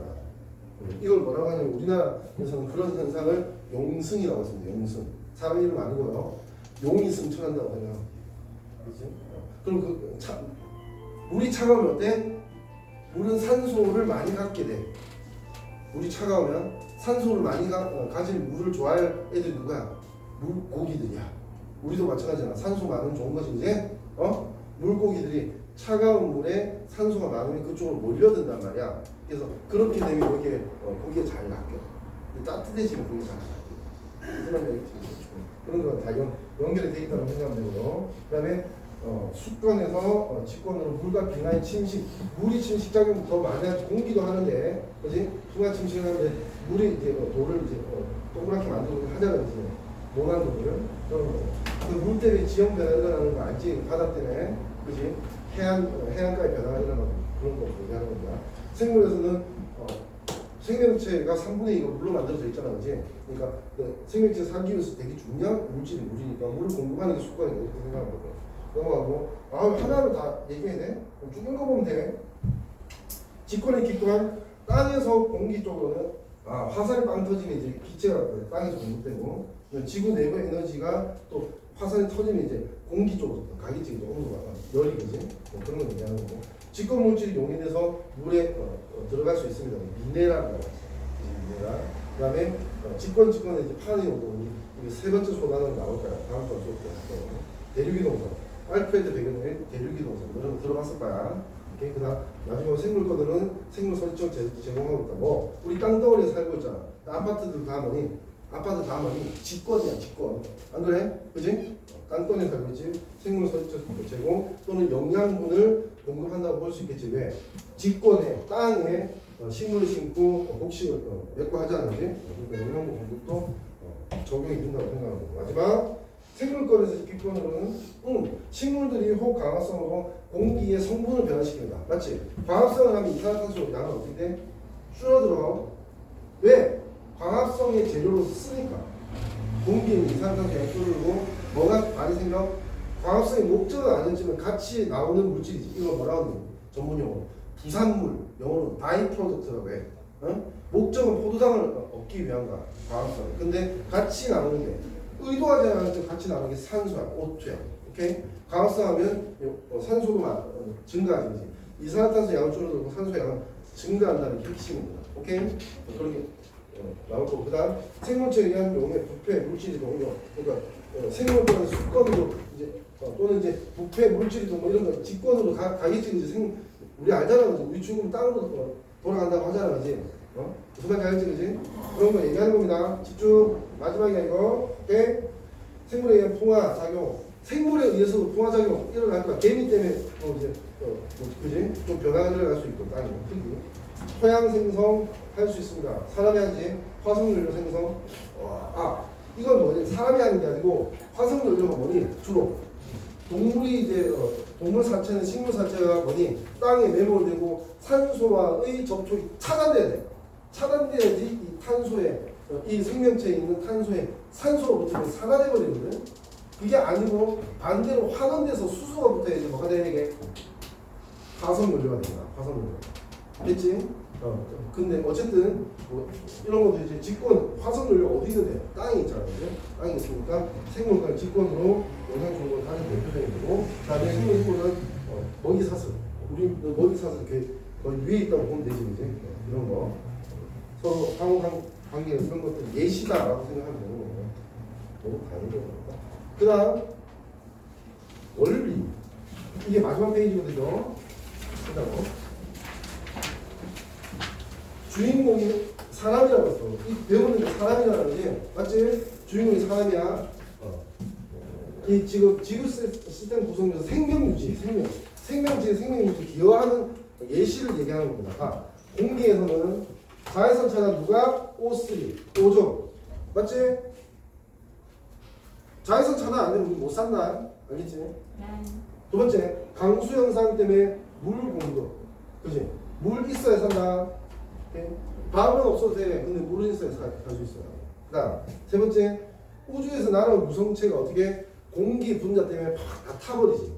이걸 뭐라고 하냐면 우리나라에서는 그런 현상을 용승이라고 했습니다. 용승. 사람 이름 아니고요. 용이 승천한다고 하냐. 그렇지? 그럼 물이 차가우면 어때? 물은 산소를 많이 갖게 돼. 물이 차가우면 산소를 많이 가진 물을 좋아할 애들이 누구야? 물고기들이야. 우리도 마찬가지잖아. 산소 많으면 좋은 거지, 이제? 물고기들이 차가운 물에 산소가 많으면 그쪽으로 몰려든단 말이야. 그래서 그렇게 되면 이렇게 고기가 잘 낚여. 따뜻해지면 고기가 잘 낚여. 무슨 말인지 알겠지? 그런 거 다 연결이 돼 있다고 생각하면 되고요. 그 다음에 수권에서 직권으로 물과 빙하의 침식, 물이 침식작용 더 많이 하지. 공기도 하는데, 그지? 빙하 침식을 하는데 물이 이제 돌을 이제 동그랗게 만들고 하잖아, 이제 모난 돌을. 그 물 때문에 지형 변화 일어나는 거 알지? 바다 때문에, 그지? 해안가의 변화가 일어나는 그런 거 얘기하는 겁니다. 생물에서는 생명체가 3분의 2가 물로 만들어져 있잖아, 그지? 그러니까 생명체 살기 위해서 되게 중요한 물질이 물이니까 물을 공급하는 게 수권이다 이렇게 생각하는 거고. 넘어가고 하나로 다 얘기해야 돼? 그럼 쭉 읽어보면 돼. 직권의 기권, 땅에서 공기 쪽으로는 화산이 빵 터지면 이제 기체가 땅에서 공급되고, 지구 내부 에너지가 또 화산이 터지면 이제 공기 쪽으로 가겠지, 온도가 열이, 그지? 그런 걸 얘기하는 거고. 직권 물질이 용인돼서 물에 들어갈 수 있습니다. 미네랄이라고 하죠. 미네랄. 그다음에 직권에 이제 판이 오고 이게 세 번째 소단으로 나올 거야. 다음 번 수업 때. 대륙이 동선. 알프레드 베겐의 대륙이 동선. 이런 거 들어봤을 거야. 오케이. 그다음 나중에 생물권들은 생물 설정 제공하고 있다. 우리 땅덩어리에 살고 있잖아. 아파트들 다 뭐니? 직권이야, 직권. 안 그래? 그지? 땅덩어리에 살고 있지. 생물 설정 제공 또는 영양분을 공급한다고 볼 수 있겠지. 왜? 직권에 땅에 식물을 심고 곡식을 맺고 하잖아, 그지? 그러니까 영양분 공급도 적용이 된다고 생각하고. 마지막 생물권에서 기권으로는 식물들이 호흡 강화성으로 공기의 성분을 변화시킵니다. 맞지? 광합성을 하면 이산화탄소 양은 어떻게 돼? 줄어들어. 왜? 광합성의 재료로 쓰니까. 공기에 이산화탄소 양이 줄어들고 뭐가 많이 생겨? 광합성의 목적은 아니었지만 같이 나오는 물질이지. 이거 뭐라고 하는 전문용어로 부산물, 영어로 바이 프로덕트라고 해. 목적은 포도당을 얻기 위한 거야. 광합성. 근데 같이 나오는 게 의도하지 않아도 같이 나오는 게 산소야, O2야. 오케이? 광합성하면 산소도 증가하지. 이산화탄소 양은 줄어들고 산소 양은 증가한다는 게 핵심입니다. 오케이? 그렇게 나올 거고. 그다음 생물체에 의한 용의 부패 물질이 동요. 그러니까 생물권의 수권으로 이제 또는 이제 부패 물질이 동 이런 거 직권으로 가겠지. 이제 우리 알잖아. 우리 죽으면 땅으로 돌아간다고 하잖아, 그지? 무슨 말인지 알지, 그지? 그런 거 얘기하는 겁니다. 집중. 마지막이야 이거. 오케이? 생물에 의한 풍화 작용. 생물에 의해서 풍화작용 일어날 거야. 개미 때문에 이제 그지? 좀 변화가 일어날 수 있고 땅이 크기. 토양 생성 할 수 있습니다. 사람이 하지. 화석연료 생성. 이건 뭐지? 사람이 하는 게 아니고 화석연료가 뭐니? 주로 동물이 이제 동물 사체는 식물 사체가 뭐니? 땅에 매몰되고 산소와의 접촉이 차단돼야 돼. 차단돼야지 이 탄소에 이 생명체에 있는 탄소에 산소로부터 산화돼 버리거든. 그게 아니고 반대로 환원돼서 수소가 붙어야지 뭐가 되는 게 화석연료가 된다. 화석연료. 됐지? 근데 어쨌든 뭐 이런 것도 이제 직권 화석연료 어디 있는데 땅이 있잖아요. 그죠? 땅이 있으니까 생물과 직권으로 영상 좋은 걸 하는 대표적인 거고, 그다음에 생물권은 먹이사슬. 우리 먹이사슬 이렇게 거의 위에 있다고 보면 되지, 이제 이런 거 서로 상호 관계 이런 것들 예시다라고 생각하면 되는 거예요. 너무 다르게. 그다음 원리. 이게 마지막 페이지거든요. 그다음 주인공이 사람이라고 했어. 이 배우는 사람이라는 게 맞지? 주인공이 사람이야. 이 지금 지구 시스템 구성에서 생명유지, 생명유지 기여하는 예시를 얘기하는 겁니다. 공기에서는 자외선 차단 누가? O3, 오존. 맞지? 자외선 차단 안 되면 우리 못 산다. 알겠지? 두 번째, 강수 현상 때문에 물 공급. 그지? 물 있어야 산다. 밥은 없어도 돼. 근데 물은 있어야 살 수 있어요. 그다음 세 번째, 우주에서 날아온 무성체가 어떻게 공기 분자 때문에 팍 다 타버리지.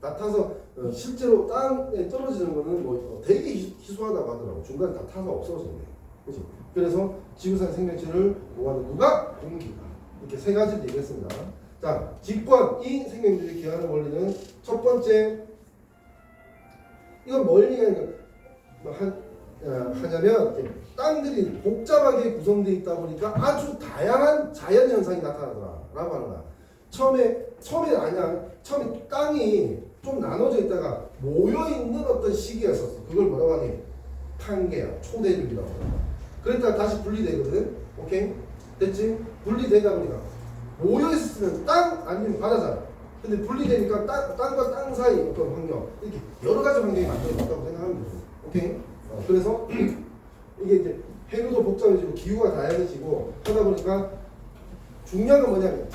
다 타서 실제로 땅에 떨어지는 거는 뭐 되게 희소하다고 하더라고. 중간에 다 타서 없어지는 거예요. 그렇지? 그래서 지구상 생명체를 뭐하는 누가? 공기가. 이렇게 세 가지를 얘기했습니다. 자, 직권 이 생명들이 기하는 원리는 첫 번째, 이건 뭘 얘기하는 하냐면 땅들이 복잡하게 구성되어 있다 보니까 아주 다양한 자연 현상이 나타나더라라고 하는 거야. 처음에 아니야. 처음에 땅이 좀 나눠져 있다가 모여 있는 어떤 시기가 있었어. 그걸 뭐라고 하니? 판게야, 초대륙이라고 하는 거야. 그랬다가 다시 분리되거든. 오케이? 됐지? 분리되다 보니까 모여 있으면 땅 아니면 바다잖아. 근데 분리되니까 땅과 땅 사이 어떤 환경, 이렇게 여러 가지 환경이 만들어졌다고 생각하면 되죠. 오케이? 그래서 이게 이제 해류도 복잡해지고 기후가 다양해지고 하다 보니까 중요한 건 뭐냐면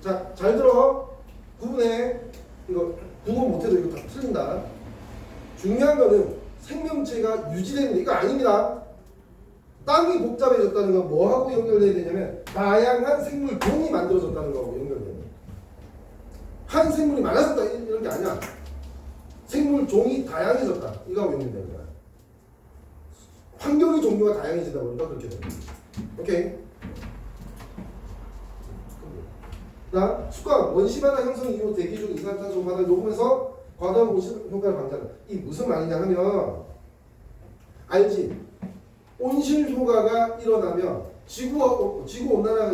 잘 들어. 구분해. 이거 구분 못해도 이거 다 틀린다. 중요한 거는 생명체가 유지되는 게 이거 아닙니다. 땅이 복잡해졌다는 건 뭐하고 연결돼야 되냐면 다양한 생물 종이 만들어졌다는 거하고 연결돼요. 한 생물이 많아졌다 이런 게 아니야. 생물 종이 다양해졌다. 이거하고 연결되는 거야. 환경의 종류가 다양해지다 보니까 그렇게 됩니다. 오케이. 자, 수강 원시바다 형성 이후 대기 중 이산화탄소 바다를 녹으면서 과도한 온실 효과를 방지한다. 이 무슨 말이냐 하면 알지? 온실 효과가 일어나면 지구 온난화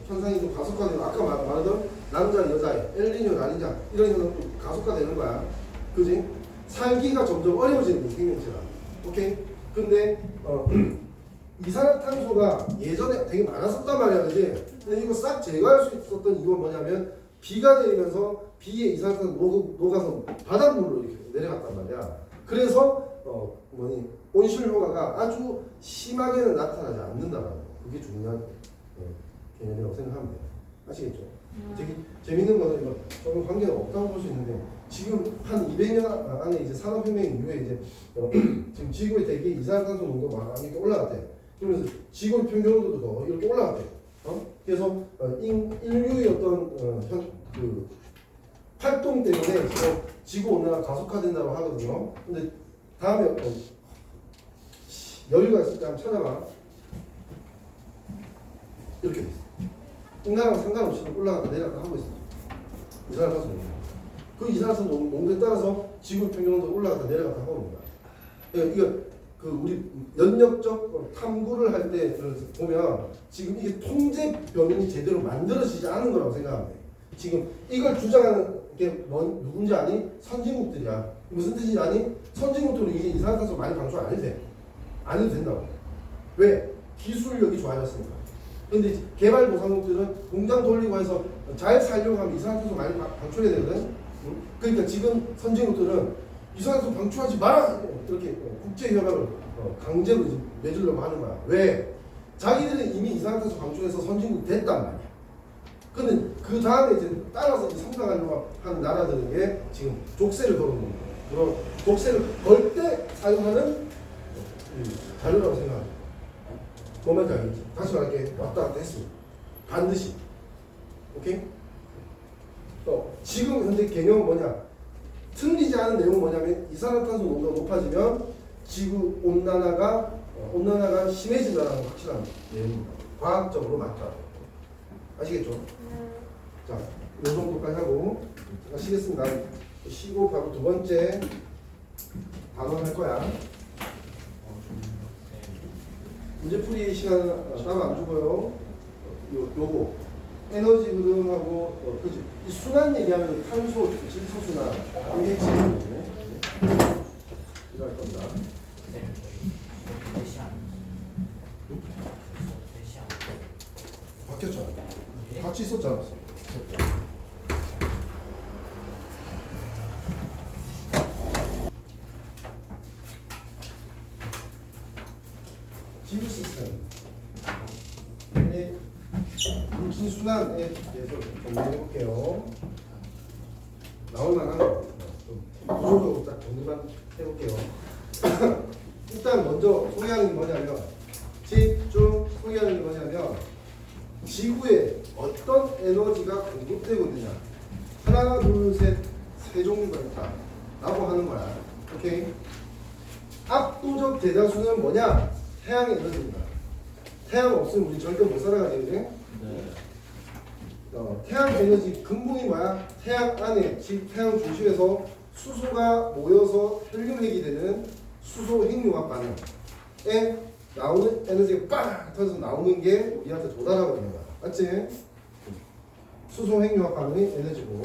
현상이 좀 가속화되고 아까 말하던 남자 여자의 엘니뇨 라니냐 이런 현상도 가속화되는 거야. 그지? 살기가 점점 어려워지는 거야, 생명체가. 오케이? 근데 이산화탄소가 예전에 되게 많았었단 말이야, 그지? 근데 이거 싹 제거할 수 있었던 이유가 뭐냐면 비가 내리면서 비에 이산화탄소 녹아서 바닷물로 이렇게 내려갔단 말이야. 그래서 온실 효과가 아주 심하게는 나타나지 않는다라는 거. 그게 중요한 개념이라고 생각하면 돼요. 아시겠죠? 되게 재밌는 거는 이거 조금 관계가 없다고 볼 수 있는데 지금 한 200년 안에 이제 산업혁명 이후에 이제 지금 지구의 대기 이산화탄소 농도가 많이 이렇게 올라갔대. 그러면서 지구의 평균 온도도 더 이렇게 올라갔대. 그래서 인류의 어떤 그 활동 때문에 지금 지구 온난화가 가속화된다고 하거든요. 근데 다음에 여유가 있을 때 한번 찾아봐. 이렇게 돼 있어. 인간하고 상관없이 올라갔다 내려갔다 하고 있어. 이산화탄소 농도. 그 이산화탄소 농도에 따라서 지구 평균 온도 올라갔다 내려갔다 하고 있는 거야. 이거 그 우리 연역적 탐구를 할 때 보면 지금 이게 통제 변이 제대로 만들어지지 않은 거라고 생각하면 돼. 지금 이걸 주장하는 게 누군지 아니? 선진국들이야. 무슨 뜻인지 아니? 선진국들은 이제 이산화탄소 많이 방출 안 해도 돼. 안 해도 된다고. 왜? 기술력이 좋아졌으니까. 근데 개발도상국들은 공장 돌리고 해서 잘 살려고 하면 이산화탄소 많이 방출해야 되거든. 응? 그러니까 지금 선진국들은 이산화탄소 방출하지 마라 이렇게 국제협약을 강제로 이제 맺으려고 하는 거야. 왜? 자기들은 이미 이산화탄소 방출해서 선진국 됐단 말이야. 근데 그 다음에 이제 따라서 이제 성장하려고 하는 나라들은 게 지금 족쇄를 걸어놓는 거야. 그럼 족쇄를 걸 때 사용하는 자료라고 생각해. 뭔 말인지 알겠지? 다시 말할게. 왔다 갔다 했습니다. 반드시. 오케이? 또 지금 현재 개념은 뭐냐? 틀리지 않은 내용은 뭐냐면 이산화탄소 농도가 높아지면 지구 온난화가 심해진다는 확실한 내용입니다. 과학적으로 맞다. 아시겠죠? 자, 이 정도까지 하고 제가 쉬겠습니다. 쉬고 바로 두 번째 단원 할 거야. 문제풀이 시간 따로 안 주고요. 요거 에너지 흐름하고 그지? 이 순환 얘기하면 탄소, 질소 순환 이게 핵심이거든요. 이거 할 겁니다. 바뀌었잖아. 같이 있었잖아. 지구 시스템. 물질 순환에 대해서 정리해 볼게요. 나올 만한 거. 구조적으로 딱 정리만 해볼게요. 일단 먼저 소개하는 게 뭐냐면 집중 소개하는 게 뭐냐면 지구에 어떤 에너지가 공급되고 있느냐. 하나, 둘, 셋, 세 종류가 있다. 라고 하는 거야. 오케이? 압도적 대다수는 뭐냐? 태양 에너지입니다. 태양 없으면 우리 절대 못 살아가지, 그지? 네. 태양 에너지 근본이 뭐야? 태양 안에, 즉 태양 중심에서 수소가 모여서 헬륨핵이 되는 수소 핵융합 반응에 나오는 에너지가 빵 터져서 나오는 게 우리한테 도달하고 있는 거야. 맞지? 수소 핵융합 반응이 에너지고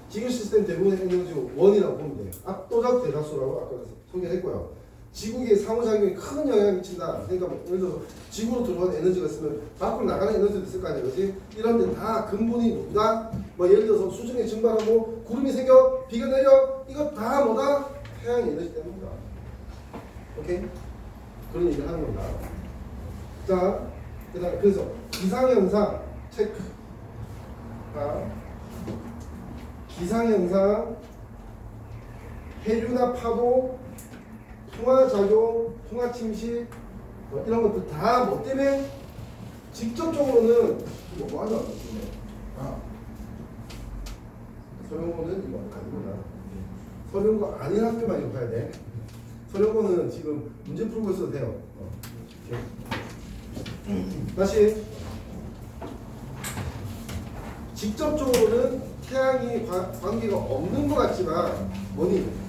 지구 시스템 대부분의 에너지 원이라고 보면 돼. 압도적 대다수라고 아까 소개했고요. 지구의 상호작용이 큰 영향을 미친다. 그러니까 뭐 예를 들어서 지구로 들어온 에너지가 있으면 밖으로 나가는 에너지도 있을 거 아니야, 그렇지? 이런 데 다 근본이 누구다? 뭐 예를 들어서 수증이 증발하고 구름이 생겨, 비가 내려, 이거 다 뭐다? 태양 에너지 때문이다. 오케이? 그런 얘기를 하는 겁니다. 자, 그다음 그래서 기상현상 체크. 자, 기상현상, 해류나 파도, 풍화작용, 풍화침식 뭐 이런 것들 다 뭐 때문에 직접적으로는 뭐 하자. 서령고는 이거 아니구나. 서령고 아닌 학교만 이거 봐야 돼. 서령고는 지금 문제 풀고 있어도 돼요. 다시 직접적으로는 태양이 관계가 없는 것 같지만 뭐니?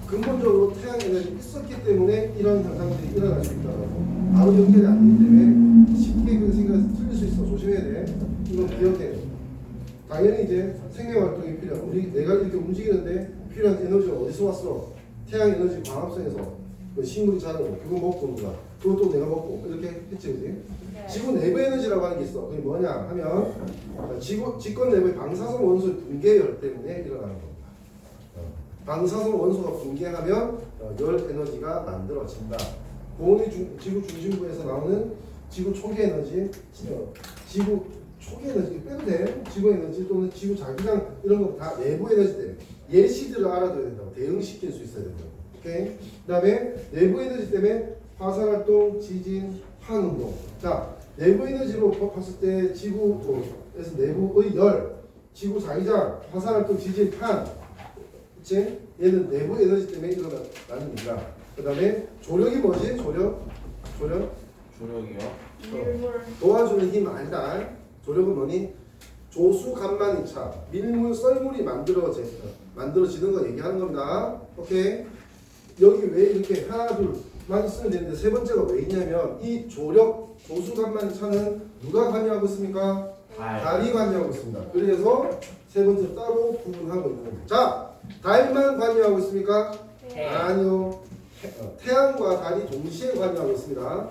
근본적으로 태양 에너지 있었기 때문에 이런 현상들이 일어날 수 있다고. 바로 연결이 안 되기 때문에 쉽게 그 생각에서 틀릴 수 있어. 조심해야 돼. 이건 기억해. 당연히 이제 생명 활동이 필요한. 내가 이렇게 움직이는데 필요한 에너지가 어디서 왔어? 태양 에너지 광합성에서 그 식물이 자라고 그거 먹고 누가 그것도 내가 먹고 이렇게 했지, 그지? 지구 내부 에너지라고 하는 게 있어. 그게 뭐냐 하면 직권 내부의 방사성 원소의 붕괴열 때문에 일어나는 겁니다. 방사성 원소가 붕괴하면 열 에너지가 만들어진다. 고온의 지구 중심부에서 나오는 지구 초기 에너지, 지구 초기 에너지 빼도 돼. 지구 에너지 또는 지구 자기장 이런 거 다 내부 에너지 때문에 예시들을 알아둬야 된다고. 대응시킬 수 있어야 된다고. 오케이. 그다음에 내부 에너지 때문에 화산 활동, 지진, 환운동. 자, 내부 에너지로 봤을 때 지구에서 내부의 열, 지구 자기장, 화산 활동, 지진, 판. 그치? 얘는 내부 에너지 때문에 일어나는 겁니다. 그 다음에 조력이 뭐지? 조력이요? 도와주는 힘 아니다. 조력은 뭐니? 조수 간만 2차 밀물 썰물이 만들어지는 거 얘기하는 겁니다. 오케이? 여기 왜 이렇게 하나 둘만 쓰면 되는데 세 번째가 왜 있냐면 이 조력 조수 간만 2차는 누가 관여하고 있습니까? 달이 관여하고 있습니다. 그래서 세 번째로 따로 구분하고 있는 겁니다. 자, 달만 관여하고 있습니까? 아니요. 태양과 달이 동시에 관여하고 있습니다.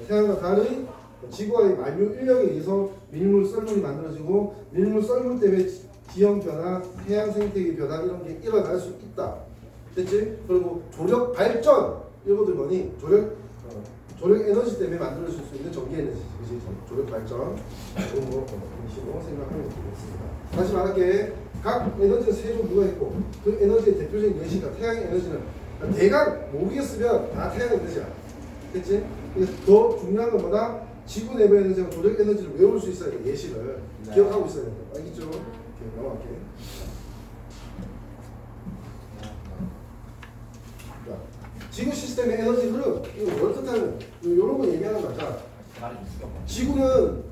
태양과 달의 지구와의 만유 인력에 의해서 밀물 썰물이 만들어지고 밀물 썰물 때문에 지형 변화, 해양 생태계 변화 이런 게 일어날 수 있다. 됐지? 그리고 조력 발전 이것들 뭐니? 조력 에너지 때문에 만들어질 수 있는 전기 에너지지, 그지? 조력 발전 이런 거 식으로 생각하면 되겠습니다. 다시 말할게. 각 에너지는 세 종류가 있고 그 에너지의 대표적인 예시가 태양 에너지는 대강 모르겠으면 다 태양 에너지야. 됐지? 그래서 더 중요한 건 뭐다? 지구 내부 에너지와 조력 에너지를 외울 수 있어야 돼. 예시를 기억하고 있어야 돼. 알겠죠? 이렇게 넘어갈게. 자, 지구 시스템의 에너지 흐름 이거 월트타는 이런 거 얘기하는 거야. 자, 지구는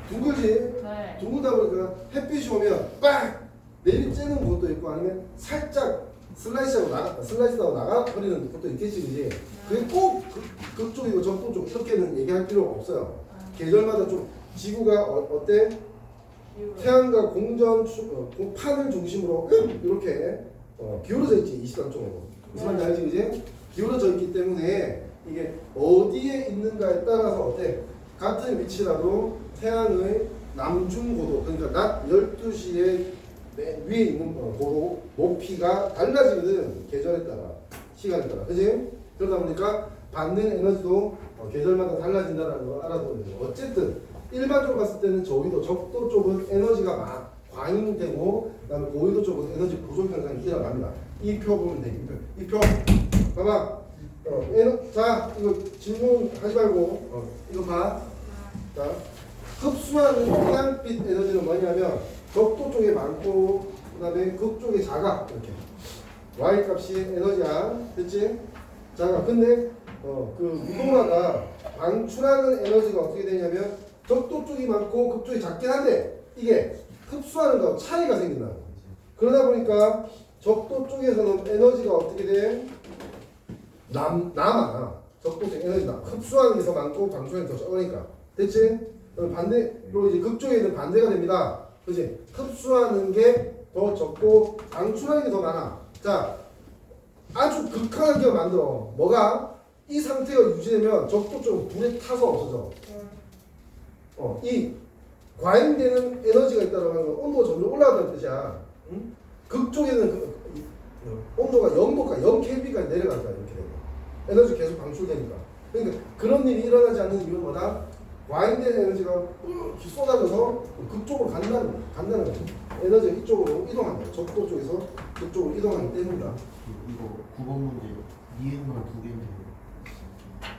둥글지? 네. 둥글다 보니까 햇빛이 오면 빡 내리쬐는 것도 있고 아니면 살짝 슬라이스하고 나가 버리는 것도 있겠지, 그지? 그게 꼭 그쪽이고 저쪽 쪽 이렇게는 얘기할 필요가 없어요. 계절마다 좀 지구가 어때? 태양과 판을 중심으로 이렇게 기울어져 있지, 23쪽으로. 무슨 말인지 알지, 그지? 기울어져 있기 때문에 이게 어디에 있는가에 따라서 어때? 같은 위치라도 태양의 남중고도, 그러니까 낮 12시에 맨 위에 있는 고도 높이가 달라지거든. 계절에 따라, 시간에 따라, 그지? 그러다 보니까 받는 에너지도 계절마다 달라진다는 걸 알아둬야 돼요. 어쨌든 일반적으로 봤을 때는 저기도 적도 쪽은 에너지가 과잉되고 그다음에 고위도 쪽은 에너지 부족 현상이 일어납니다. 이 표 보면 돼. 이 표 봐봐. 자, 이거 질문하지 말고 이거 봐. 자, 흡수하는 태양빛 에너지는 뭐냐면 적도 쪽에 많고 그다음에 극쪽에 작아. 이렇게 Y 값이 에너지야. 됐지? 작아. 근데 그 무동화가 방출하는 에너지가 어떻게 되냐면 적도 쪽이 많고 극쪽이 작긴 한데 이게 흡수하는 거 차이가 생긴다. 그러다 보니까 적도 쪽에서는 에너지가 어떻게 돼? 남아. 적도 쪽 에너지가 흡수하는 게 더 많고 방출하는 게 더 적으니까. 됐지? 반대로 이제 극쪽에는 반대가 됩니다. 그지? 흡수하는 게 더 적고 방출하는 게 더 많아. 자, 아주 극한하게 만들어. 뭐가? 이 상태가 유지되면 적도 쪽은 불에 타서 없어져. 이 과잉되는 에너지가 있다는 건 온도가 점점 올라간다는 뜻이야. 응? 극쪽에는 온도가 0도까지 0kB까지 내려간다. 이렇게 되고 에너지 계속 방출되니까. 그러니까 그런 일이 일어나지 않는 이유는 뭐다? 과잉된 에너지가 이렇게 쏟아져서 극쪽으로 간다는 거죠. 에너지가 이쪽으로 이동한다. 적도 쪽에서 그쪽으로 이동하기 때문이다. 이거 9번 문제 니은만 2개인데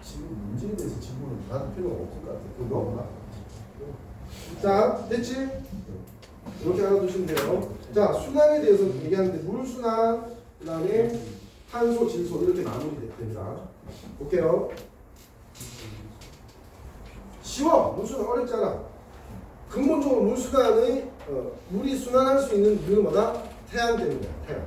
지금 문제에 대해서 질문을 받을 필요가 없을 것 같아. 그거 너무나. 자, 됐지? 이렇게 알아두시면 돼요. 자, 순환에 대해서 얘기하는데 물순환, 그 다음에 탄소, 질소 이렇게 마무리됩니다. 볼게요. 쉬워. 물순환 어렵지 않아. 근본적으로 물순환의 물이 순환할 수 있는 이유는 뭐다? 태양 때문이야. 태양.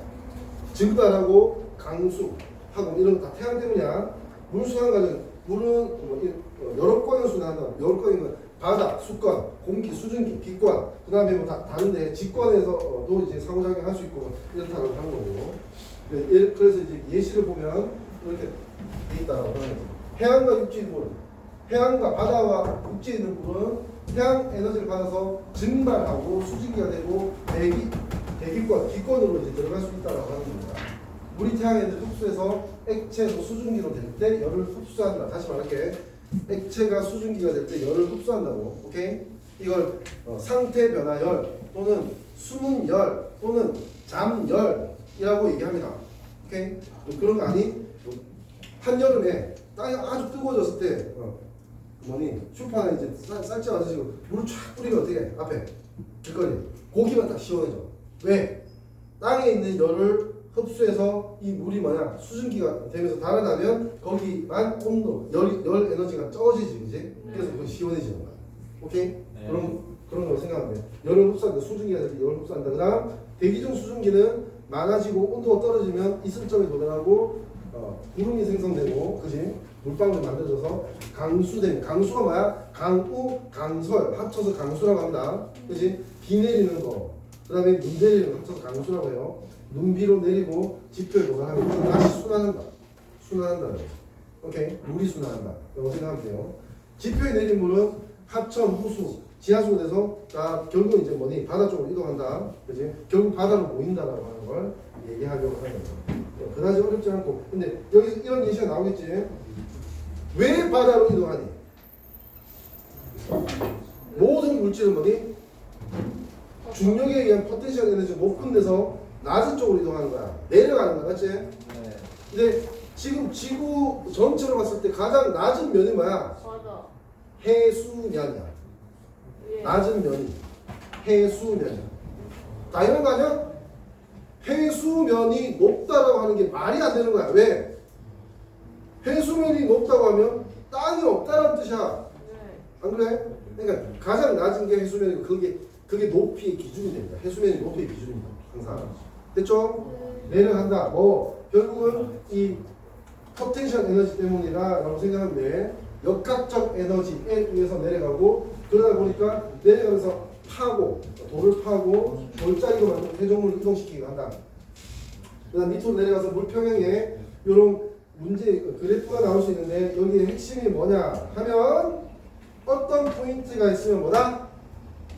증발하고 강수하고 이런 거 다 태양 때문이야. 물순환 과정 물은 여러 건을 순환한다. 여러 건이면 바다, 수건, 공기, 수증기, 기권, 그 다음에 뭐 다른데 직권에서도 이제 상호작용 할 수 있고 이렇다고 하는 거고. 그래서 이제 예시를 보면 이렇게 돼 있다라고 하는 거죠. 해안과 육지 물, 해안과 바다와 육지에 있는 물은 태양 에너지를 받아서 증발하고 수증기가 되고 대기권, 기권으로 이제 들어갈 수 있다라고 하는 겁니다. 물이 태양 에너지를 흡수해서 액체에서 수증기로 될 때 열을 흡수한다. 다시 말할게. 액체가 수증기가 될 때 열을 흡수한다고. 오케이? 이걸 상태 변화열 또는 수문열 또는 잠열이라고 얘기합니다. 오케이? 그런 거 아니? 한여름에 땅이 아주 뜨거워졌을 때 슈퍼에 이제 쌀지 와가지고 물을 쫙 뿌리면 어떻게 해? 앞에 길거리 고기만 딱 시원해져. 왜? 땅에 있는 열을 흡수해서 이 물이 수증기가 되면서 달아나면 거기만 온도, 열 에너지가 적어지지, 그지? 그래서 그거 시원해지는 거야. 오케이? 네. 그런 거 생각하면 돼. 열을 흡수한다, 수증기가 될 때 열을 흡수한다. 그 다음, 대기 중 수증기는 많아지고 온도가 떨어지면 이슬점에 도달하고 구름이 생성되고, 그지? 물방울이 만들어져서 강수가 뭐야? 강우, 강설 합쳐서 강수라고 합니다. 그지? 비 내리는 거, 그 다음에 눈 내리는 거 합쳐서 강수라고 해요. 눈비로 내리고 지표에 도달하면 다시 순환한다. 오케이? 물이 순환한다. 이거 생각하면 돼요. 지표에 내린 물은 하천, 호수, 지하수로 돼서 결국 이제 뭐니 바다 쪽으로 이동한다. 그지? 결국 바다로 모인다라고 하는 걸 얘기하려고 하는 거죠. 그다지 어렵지 않고. 근데 여기 이런 예시가 나오겠지. 왜 바다로 이동하니? 모든 물질은 뭐니? 중력에 의한 포텐셜 에너지 높은 데서 낮은 쪽으로 이동하는 거야. 내려가는 거야, 맞지? 네. 근데 지금 지구 전체로 봤을 때 가장 낮은 면이 뭐야? 맞아. 해수면이야. 예. 낮은 면이 해수면이야. 당연한 거 아니야? 해수면이 높다라고 하는 게 말이 안 되는 거야. 왜? 해수면이 높다고 하면 땅이 없다는 뜻이야. 네. 안 그래? 그러니까 가장 낮은 게 해수면이고 그게 높이의 기준이 됩니다. 해수면이 높이의 기준입니다. 항상. 됐죠? 내려간다. 뭐 결국은 이 포텐셜 에너지 때문이다라고 생각하면 돼. 역학적 에너지에 의해서 내려가고 그러다 보니까 내려가면서 돌을 파고 돌짜리로 만든 회전물을 이동시키게 한다. 그다음 밑으로 내려가서 물평형에 이런 문제 그래프가 나올 수 있는데 여기에 핵심이 뭐냐 하면 어떤 포인트가 있으면 뭐다?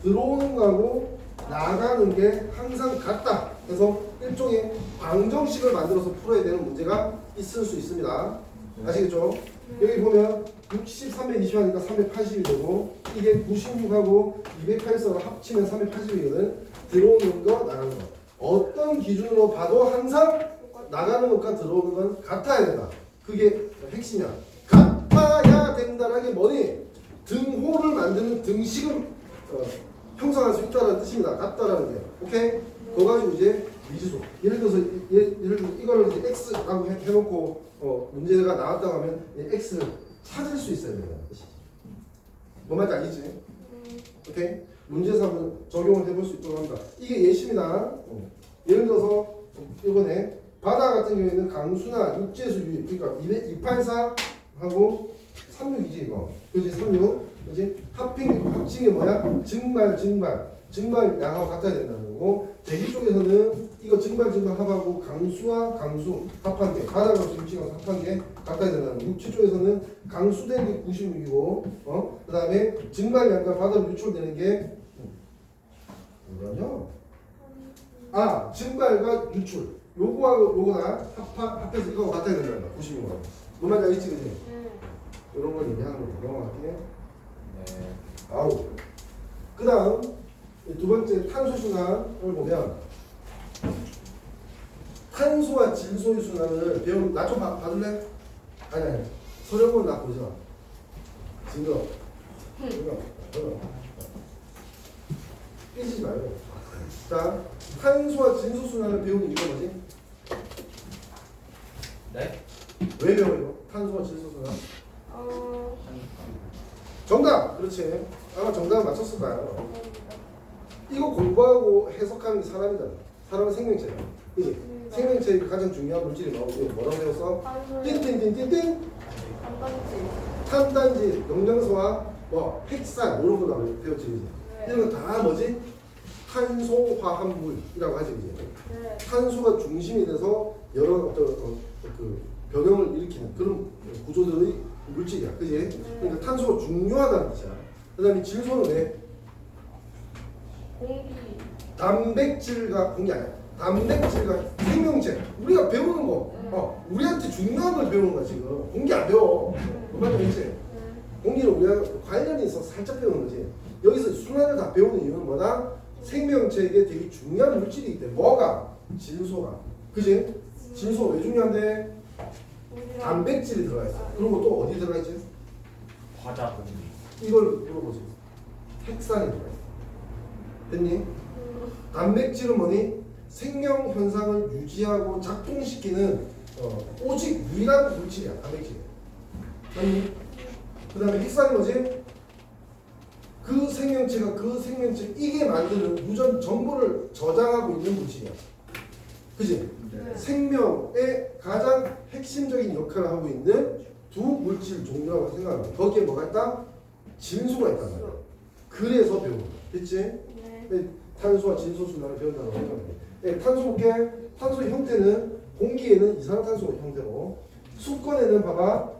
들어오는 거하고 나가는 게 항상 같다. 그래서 일종의 방정식을 만들어서 풀어야 되는 문제가 있을 수 있습니다. 아시겠죠? 여기 보면 60, 320 하니까 380이 되고 이게 96하고 284를 합치면 380이거든. 들어오는 거 나가는 거. 어떤 기준으로 봐도 항상 나가는 것과 들어오는 건 같아야 된다. 그게 핵심이야. 같아야 된다는 게 뭐니? 등호를 만드는 등식을 형성할 수 있다는 뜻입니다. 같다라는 게. 오케이? 그거 가지고 이제 미지수. 예를 들어서 이거를 이제 x라고 해놓고 문제가 나왔다고 하면 x를 찾을 수 있어야 된다는 뜻이지. 뭔 말인지 알겠지? 오케이? 문제에서 한번 적용을 해볼 수 있도록 합니다. 이게 예시입니다. 예를 들어서 이번에 바다 같은 경우에는 강수나 육지에서 유입, 그러니까 284하고 36이지 이거. 그지 36. 그지 합칭이 뭐야? 증발 양하고 같아야 된다는 거고 대기 쪽에서는 이거 증발 합하고 강수와 강수 합한 게 바다 강수 육지 강수 합한 게 같아야 된다는 거. 육지 쪽에서는 강수 대기 96이고 그다음에 증발 양과 바다로 유출되는 게 뭐냐면 증발과 유출 요거하고 요거나 합해서 이거하고 같아야 된다는 거. 96만. 뭔 말인지 알겠지 그지? 이런 걸 얘기하는 거죠. 넘어갈게. 아우. 그 다음 두 번째 탄소 순환을 보면 탄소와 질소의 순환을 배우는 나 좀 봐줄래? 아니 서령은 나 보지 마. 징그러. 삐지지 말고. 자, 탄소와 질소 순환을 배우는 이유가 뭐지? 네? 왜 배워 이거? 탄소와 질소 순환? 정답! 그렇지. 아마 정답을 맞췄을 거예요. 이거 공부하고 해석하는 게 사람이잖아. 사람은 생명체야. 그지? 생명체의 가장 중요한 물질이 뭐라고 배웠어? 띵띵띵띵띵! 탄단지, 영양소와 핵산 이런 거 배웠지. 그지? 이런 거 다 뭐지? 탄소화합물이라고 하지. 그지? 탄소가 중심이 돼서 여러 그 변형을 일으키는 그런 구조들의 물질이야. 그지? 그러니까 탄소가 중요하다는 뜻이야. 그 다음에 질소는 왜? 공기. 단백질과 공기 아니야. 단백질과 생명체. 우리가 배우는 거. 우리한테 중요한 걸 배우는 거야 지금. 공기 안 배워. 뭔 말인지. 공기는 우리가 관련이 있어서 살짝 배우는 거지. 여기서 순환을 다 배우는 이유는 뭐다? 생명체에게 되게 중요한 물질이기 때문에. 뭐가? 질소가. 그지? 질소 왜 중요한데? 단백질이 들어가 있어. 그리고 또 어디 들어가 있지? 과자 공기. 이걸 물어보세요. 핵산이 들어가 있어. 됐니? 단백질은 뭐니? 생명 현상을 유지하고 작동시키는 오직 유일한 물질이야. 단백질. 됐니? 그 다음에 핵산이 뭐지? 그 생명체가 그 생명체 이게 만드는 유전 정보를 저장하고 있는 물질이야. 그지? 생명의 가장 핵심적인 역할을 하고 있는 두 물질 종류라고 생각합니다. 거기에 뭐가 있다? 질소가 있단 말이야. 그래서 배우는 거야. 됐지? 탄소와 질소 순환을 배운다고 생각합니다. 탄소 볼게. 탄소의 형태는 공기에는 이산화탄소 형태로 수권에는 봐봐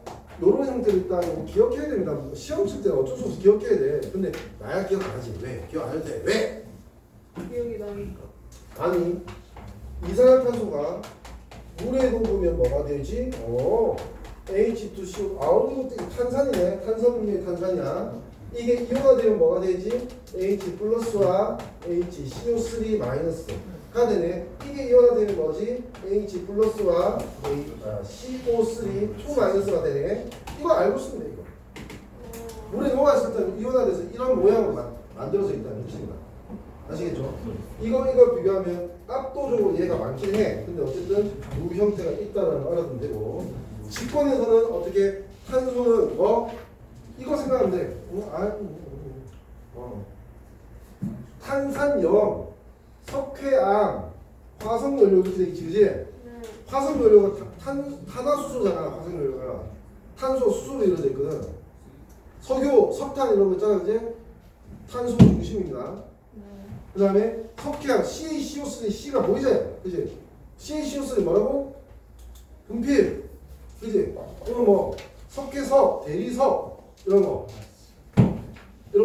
요런 형태로 일단 기억해야 됩니다. 시험 칠 때는 어쩔 수 없이 기억해야 돼. 근데 나야 기억 안 하지. 왜? 기억 안 해도 돼. 왜? 기억이 나니까. 아니 이산화탄소가 물에 녹으면 뭐가 되지? H2CO 이거 탄산이네. 탄산분명히 탄산이야. 이게 이온화되면 뭐가 되지? H 플러스와 HCO3 마이너스가 되네. 이게 이온화되면 뭐지? H 플러스와 CO3 2 마이너스가 되네. 이거 알고 있으면 돼. 이거 물에 녹았을 때는 이온화돼서 이런 모양으로 만들어져 있다는 뜻입니다. 아시겠죠? 이거 비교하면 압도적으로 얘가 많긴 해. 근데 어쨌든 이 형태가 있다는 걸 알아두면 되고, 직권에서는 어떻게 탄소는 이거 생각하면 돼. 탄산염, 석회암, 화석연료 이렇게 되겠지, 그지? 네. 화석연료가 탄화수소잖아. 화석연료가 탄소, 수소로 이루어져 있거든. 석유, 석탄 이런 거 있잖아, 그지? 탄소 중심입니다. 그 다음에 석회암 CaCO3 C가 보이잖아요, 그지? CaCO3 뭐라고? 분필, 그지? 이건 뭐 석회석, 대리석 이런 거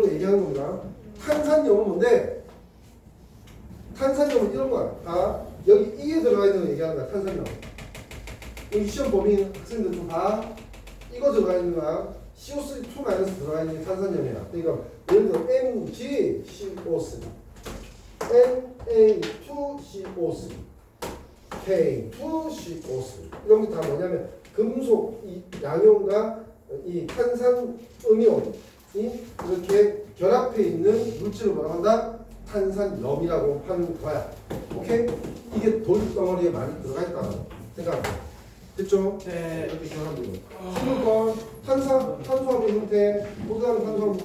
얘기하는 겁니다. 탄산염은 뭔데? 탄산염은 이런 거야. 다 여기 이에 들어가 있는 거 얘기하는 거야. 탄산염. 여기 시험 범위 학생들 좀 봐. 이거 들어가 있는 거야. CO3 2 마이너스 들어가 있는 게 탄산염이야. 그러니까 예를 들어 MgCO3 Na2CO3, K2CO3 이런 게 다 뭐냐면 금속 이 양이온과 이 탄산음이온이 이렇게 결합해 있는 물질을 뭐라고 한다? 탄산염이라고 하는 거야. 오케이? 이게 돌덩어리에 많이 들어가 있다고 생각합니다. 됐죠? 네. 이렇게 기억하면 되고. 생물권, 탄수화물 형태, 포도당 탄수화물,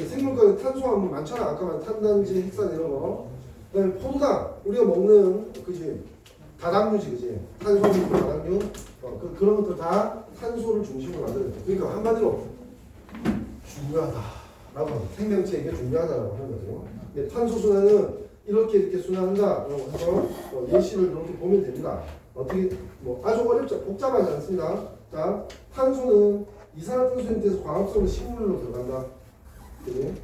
생물권에 탄수화물 많잖아. 아까 말한 탄단지, 핵산 이런 거. 그다음에 포도당, 우리가 먹는 그지 다당류지, 그지? 탄수화물, 다당류, 그런 것들 다 탄소를 중심으로 만드는 거야. 그러니까 한마디로 중요하다라고 생명체에게 중요하다라고 하는 거죠. 근데 탄소 순환은 이렇게 순환한다라고 해서 예시를 이렇게 보면 됩니다. 어떻게 뭐 아주 어렵죠, 복잡하지 않습니다. 자, 탄소는 이산화탄소 형태에서 광합성으로 식물로 들어간다. 그지?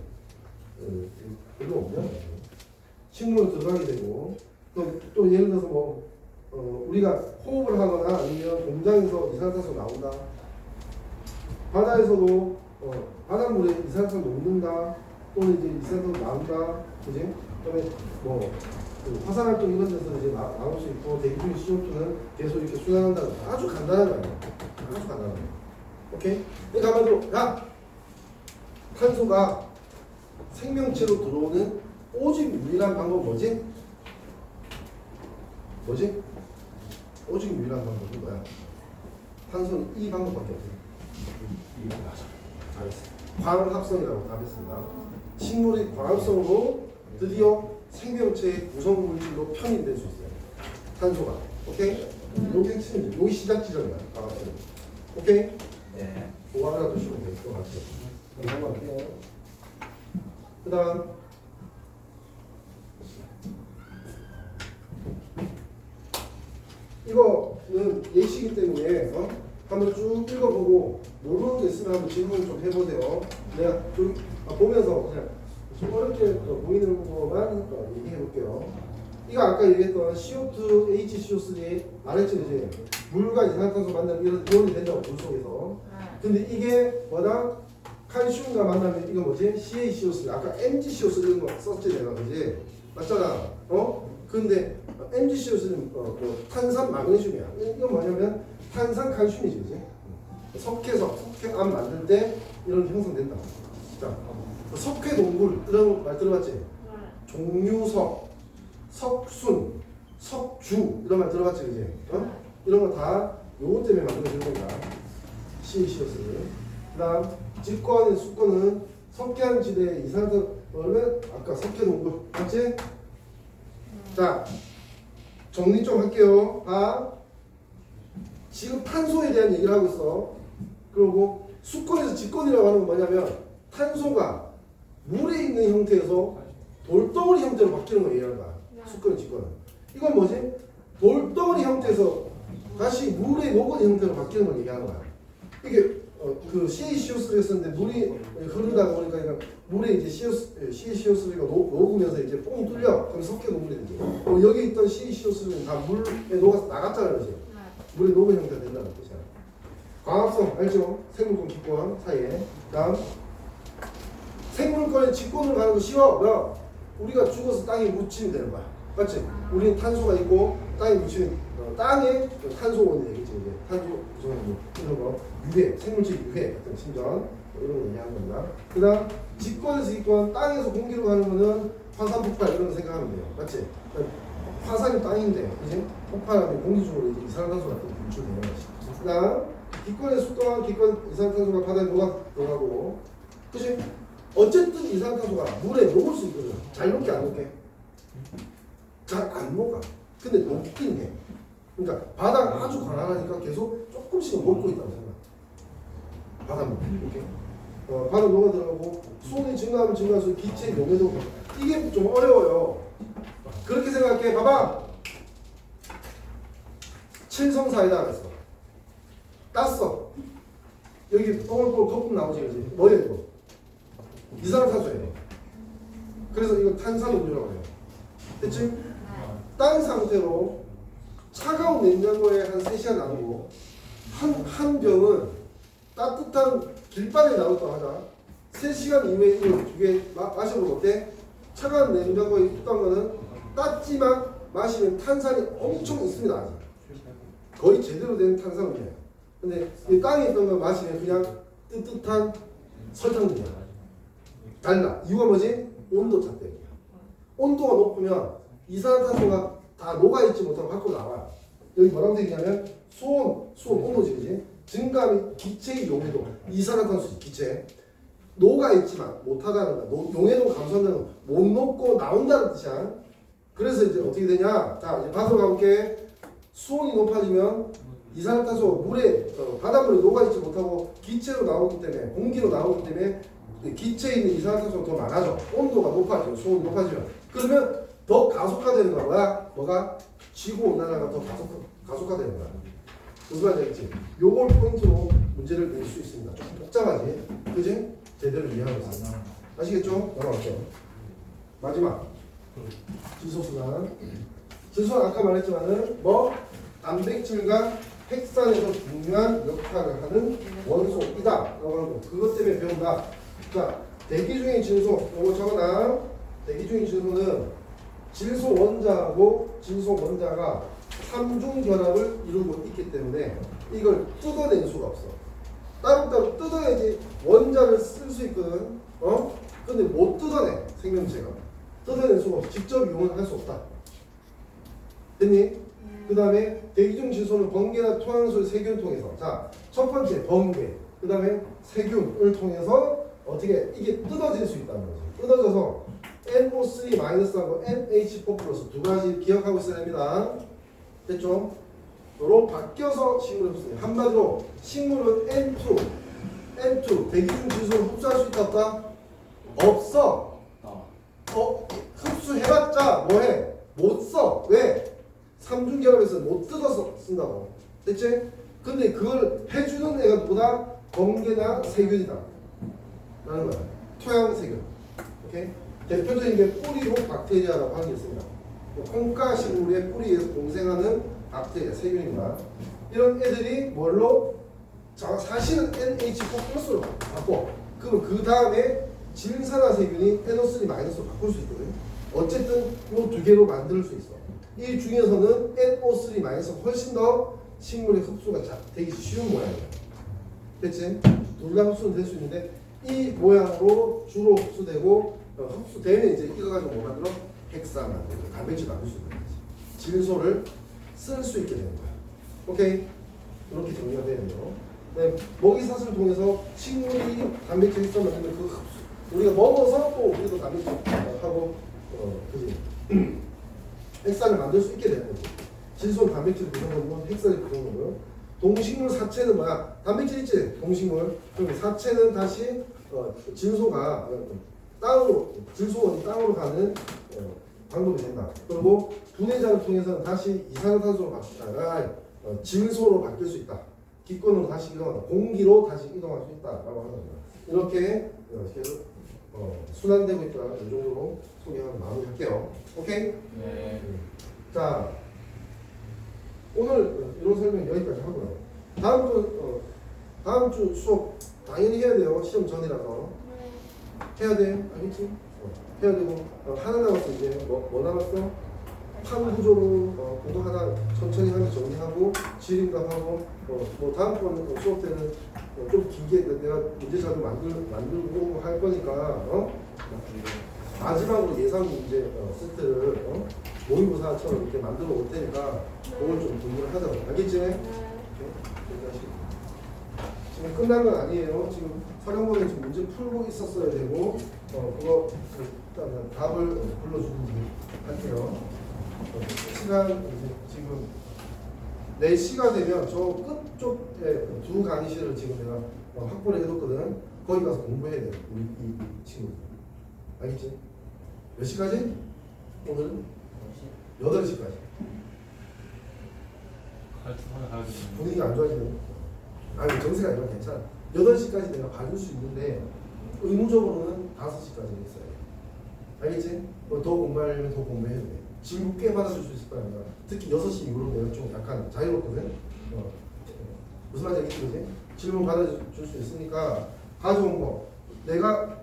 별로 없냐? 식물로 들어가게 되고 또 예를 들어서 뭐 우리가 호흡을 하거나 아니면 공장에서 이산화탄소가 나온다. 바다에서도 바닷물에 이산화탄소 녹는다. 또는 이제 이산화탄소 나온다. 그지? 그다음에 뭐 화산활동 이런 데서 이제 나올 수 있고 대기 중인 CO2는 계속 이렇게 순환한다. 아주 간단한 거 아니야. 아주 간단한 거. 오케이? 그러니까 한마디로 야! 탄소가 생명체로 들어오는 오직 유일한 방법 뭐지? 뭐지? 오직 유일한 방법이 뭐야? 탄소는 이 방법밖에 없어요. 맞아. 잘했어. 광합성이라고 답했습니다. 식물이 광합성으로 드디어 생명체의 구성 물질로 편입될 수 있어요. 탄소가. 오케이? 요게 핵심이죠. 요게 시작 지점이야. 광합성. 오케이? 네. 그거 하나 두시면 될 것 같아요. 넘어갈게요. 그 다음 이거는 예시이기 때문에 한번 쭉 읽어보고 모르는 게 있으면 한번 질문 좀 해보세요. 내가 좀 보면서 그냥 좀 어렵게 보이는 것만 얘기해 볼게요. 이거 아까 얘기했던 CO2, HCO3 말했죠, 이제 물과 이산화탄소 만나면 이런 이온이 된다고 물 속에서. 근데 이게 뭐다? 칼슘과 만나면 이거 뭐지? CaCO3 아까 MgCO3 이런 거 썼지 내가, 그지? 맞잖아. 근데 MgCO3는 탄산 마그네슘이야. 이건 뭐냐면 탄산 칼슘이지, 그지? 석회암 만들 때 이런 형성된다. 자, 석회 동굴 이런 말 들어봤지? 종류석, 석순, 석주 이런 말 들어봤지, 그지? 이런 거 다 요거 때문에 만들어진 겁니다. CaCO3. 그다음 직권의 수권은 석회암 지대 이산화탄소 그러면 아까 석회 동굴 맞지? 자, 정리 좀 할게요. 지금 탄소에 대한 얘기를 하고 있어. 그리고 수권에서 직권이라고 하는 건 뭐냐면 탄소가 물에 있는 형태에서 돌덩어리 형태로 바뀌는 걸 얘기하는 거야. 수권의 직권은. 이건 뭐지? 돌덩어리 형태에서 다시 물에 녹은 형태로 바뀌는 걸 얘기하는 거야. 이게 그 CaCO3를 썼는데 물이 흐르다 보니까 그러니까 물에 이제 CaCO3가 녹으면서 이제 뽕이 뚫려. 그럼 석회 녹물이 되지. 여기 있던 CaCO3는 다 물에 녹아서 나갔잖아요, 그지? 물에 녹은 형태가 된다는 뜻이야. 광합성 알죠? 생물권 기권 사이에. 다음 생물권에 직권을 가는 거 쉬워. 뭐야? 우리가 죽어서 땅에 묻히면 되는 거야. 맞지? 우리는 탄소가 있고 땅에 묻히는 땅에 탄소원이 되겠지. 이제 탄소 구성원 이런 거 유해, 생물질 유해 같은 심전 이런 거 얘기하는 겁니다. 그다음 직권에서 기권 땅에서 공기로 가는 거는 화산 폭발 이런 거 생각하면 돼요. 맞지? 화산이 땅인데 이제 폭발하면 공기 중으로 이제 이산화탄소 같은 게 분출되는 거지. 그다음 기권에서 또한 기권 이산화탄소가 바다에 녹아고, 그치? 어쨌든 이산화탄소가 물에 녹을 수 있거든. 잘 녹게 안 녹게? 잘 안 녹아. 근데 녹긴 해. 그러니까 바다가 아주 가난하니까 계속 조금씩은 녹고 있다고 생각. 바닷물 이렇게. 바다 녹아 들어가고 수온이 증가하면 증가할수록 기체 용해도 이게 좀 어려워요. 그렇게 생각해. 봐봐. 칠성사이다 그랬어. 땄어. 여기 뽀글뽀글 거품 나오지, 그지? 뭐야 이거? 이산화탄소예요. 그래서 이거 탄산음료라고 해요. 됐지? 딴 상태로 차가운 냉장고에 한 3시간 놔두고 한 병은 따뜻한 길바닥에 놔뒀다 하자. 3시간 이후에 이거 두 개 마셔보면 어때? 차가운 냉장고에 있던 거는 땄지만 마시면 탄산이 엄청 있습니다. 아직. 거의 제대로 된 탄산음료예요. 근데 이 땅에 있던 거 마시면 그냥 뜨뜻한 설탕물이야. 달라. 이유가 뭐지? 온도 차 때문이야. 온도가 높으면 이산화탄소가 다 녹아있지 못하고 밖으로 나와요. 여기 뭐라고 되냐면 수온 온도지, 그지? 증가하면 기체의 용해도, 이산화탄소지, 기체. 녹아있지만 못하다는 거야. 용해도 감소한다는 건 못 녹고 나온다는 뜻이야. 그래서 이제 어떻게 되냐? 자, 이제 바로 가볼게. 수온이 높아지면 이산화탄소 물에, 바닷물에 녹아있지 못하고 기체로 나오기 때문에, 공기로 나오기 때문에 기체에 있는 이산화탄소가 더 많아져. 온도가 높아지면, 수온이 높아지면. 그러면 더 가속화되는 거야. 뭐가? 지구온난화가 더 가속화되는 거야. 무슨 말인지 알겠지? 요걸 포인트로 문제를 낼 수 있습니다. 좀 복잡하지? 그지? 제대로 이해하고 있어. 아시겠죠? 넘어갈게요. 마지막. 질소순환. 질소는 아까 말했지만은 뭐? 단백질과 핵산에서 중요한 역할을 하는 원소이다. 라고 하는 거. 그것 때문에 배운다. 자, 대기 중의 질소. 요거 적어놔. 대기 중의 질소는 질소 원자하고 질소 원자가 삼중 결합을 이루고 있기 때문에 이걸 뜯어낼 수가 없어. 따로따로 뜯어야지 원자를 쓸 수 있거든. 근데 못 뜯어내. 생명체가 뜯어낼 수가 없어. 직접 이용을 할 수 없다. 됐니? 그 다음에 대기 중 질소는 번개나 토양소의 세균을 통해서, 자, 첫 번째 번개, 그 다음에 세균을 통해서 어떻게 이게 뜯어질 수 있다는 거지. 뜯어져서 NO3-하고 NH4+ 두 가지 기억하고 있어야 됩니다. 됐죠? 로 바뀌어서 식물을 흡수해요. 한마디로 식물은 N2 대기 중 질소를 흡수할 수 있다 없다? 없어. 흡수해봤자 뭐해? 못 써. 왜? 삼중결합에서 못 뜯어서 쓴다고. 됐지? 근데 그걸 해주는 애가 누구다? 번개나 세균이다 라는 거야. 토양세균. 오케이? 대표적인 게 뿌리로 박테리아라고 하는 게 있습니다. 콩가 식물의 뿌리에서 공생하는 박테리아, 세균입니다. 이런 애들이 뭘로? 자, 사실은 NH4+로 바꿔. 그럼 그 다음에 질산화세균이 NO3-로 바꿀 수 있거든. 어쨌든 이 두 개로 만들 수 있어. 이 중에서는 NO3- 훨씬 더 식물의 흡수가 되기 쉬운 모양이야. 됐지? 둘 다 흡수는 될 수 있는데 이 모양으로 주로 흡수되고, 흡수되면 이제 이거 가지고 뭐 만들어? 핵산 만들고 단백질 만들 수 있는 거지. 질소를 쓸 수 있게 되는 거야. 오케이? 이렇게 정리가 되네요. 네, 먹이사슬을 통해서 식물이 단백질 핵산 만들면 그 흡수, 우리가 먹어서 또 우리도 단백질 하고, 그지? 핵산을 만들 수 있게 되는 거지. 질소는 단백질 구성원이고 핵산이 구성원이고요. 동식물 사체는 뭐야? 단백질 있지? 동식물. 그럼 사체는 다시 질소가 땅으로, 질소원이 땅으로 가는 방법이 된다. 그리고 분해자를 통해서는 다시 이산화탄소로 바뀌다가 질소로 바뀔 수 있다. 기권으로 다시 이동한다. 공기로 다시 이동할 수 있다라고 하는 거야. 이렇게 순환되고 있다. 이 정도로 소개하면 마무리할게요. 오케이? 네. 자, 오늘 이론 설명 여기까지 하고요. 다음 주 수업 당연히 해야 돼요. 시험 전이라서 해야 돼. 알겠지? 해야 되고 하나 남았어. 이제 뭐 남았어? 판 구조로 공부 하나 천천히 하면 정리하고 지름값하고 뭐 다음번 수업 때는 좀 길게 내가 문제자료 만들고 할 거니까 마지막으로 예상 문제 세트를 모의고사처럼 이렇게 만들어 올 테니까 그걸 좀 공부를 하자. 알겠지? 지금 끝난 건 아니에요. 지금 사령번에 지금 문제 풀고 있었어야 되고 그거 일단 답을 불러주든지 할게요. 시간 이제 지금 4시가 되면 저 끝쪽에 두 강의실을 지금 내가 확보를 해뒀거든. 거기 가서 공부해야 돼. 우리 이 친구. 알겠지? 몇 시까지? 오늘 8시까지. 분위기 안 좋아지네. 아니 정세가 아니라 괜찮아. 8시까지 내가 봐줄 수 있는데 의무적으로는 5시까지 있어야 돼. 알겠지? 더 공부하려면 더 공부해야 돼. 질문 꽤 받아줄 수 있을 거 아니야. 특히 6시 이후로 내가 좀 약간 자유롭거든. 무슨 말인지 알겠지? 그지? 질문 받아줄 수 있으니까 가져온 거 내가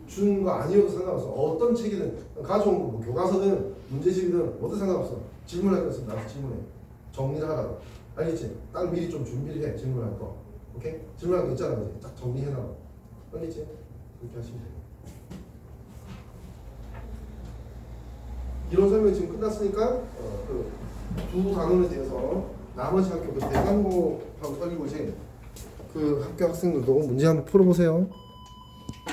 준 거 아니어도 상관없어. 어떤 책이든 가져온 거 뭐 교과서든 문제집이든 뭐든 상관없어. 질문할 거 있으면 나한테 질문해. 정리를 하라고. 알겠지? 딱 미리 좀 준비를 해. 질문할 거. 오케이? 질문할 거 있잖아. 그지? 딱 정리해놔. 알겠지? 그렇게 하시면 돼요. 이론 설명 지금 끝났으니까 그 두 단원에 대해서 나머지 학교 그 대상고하고 설리고신 그 학교 학생들도 문제 한번 풀어보세요.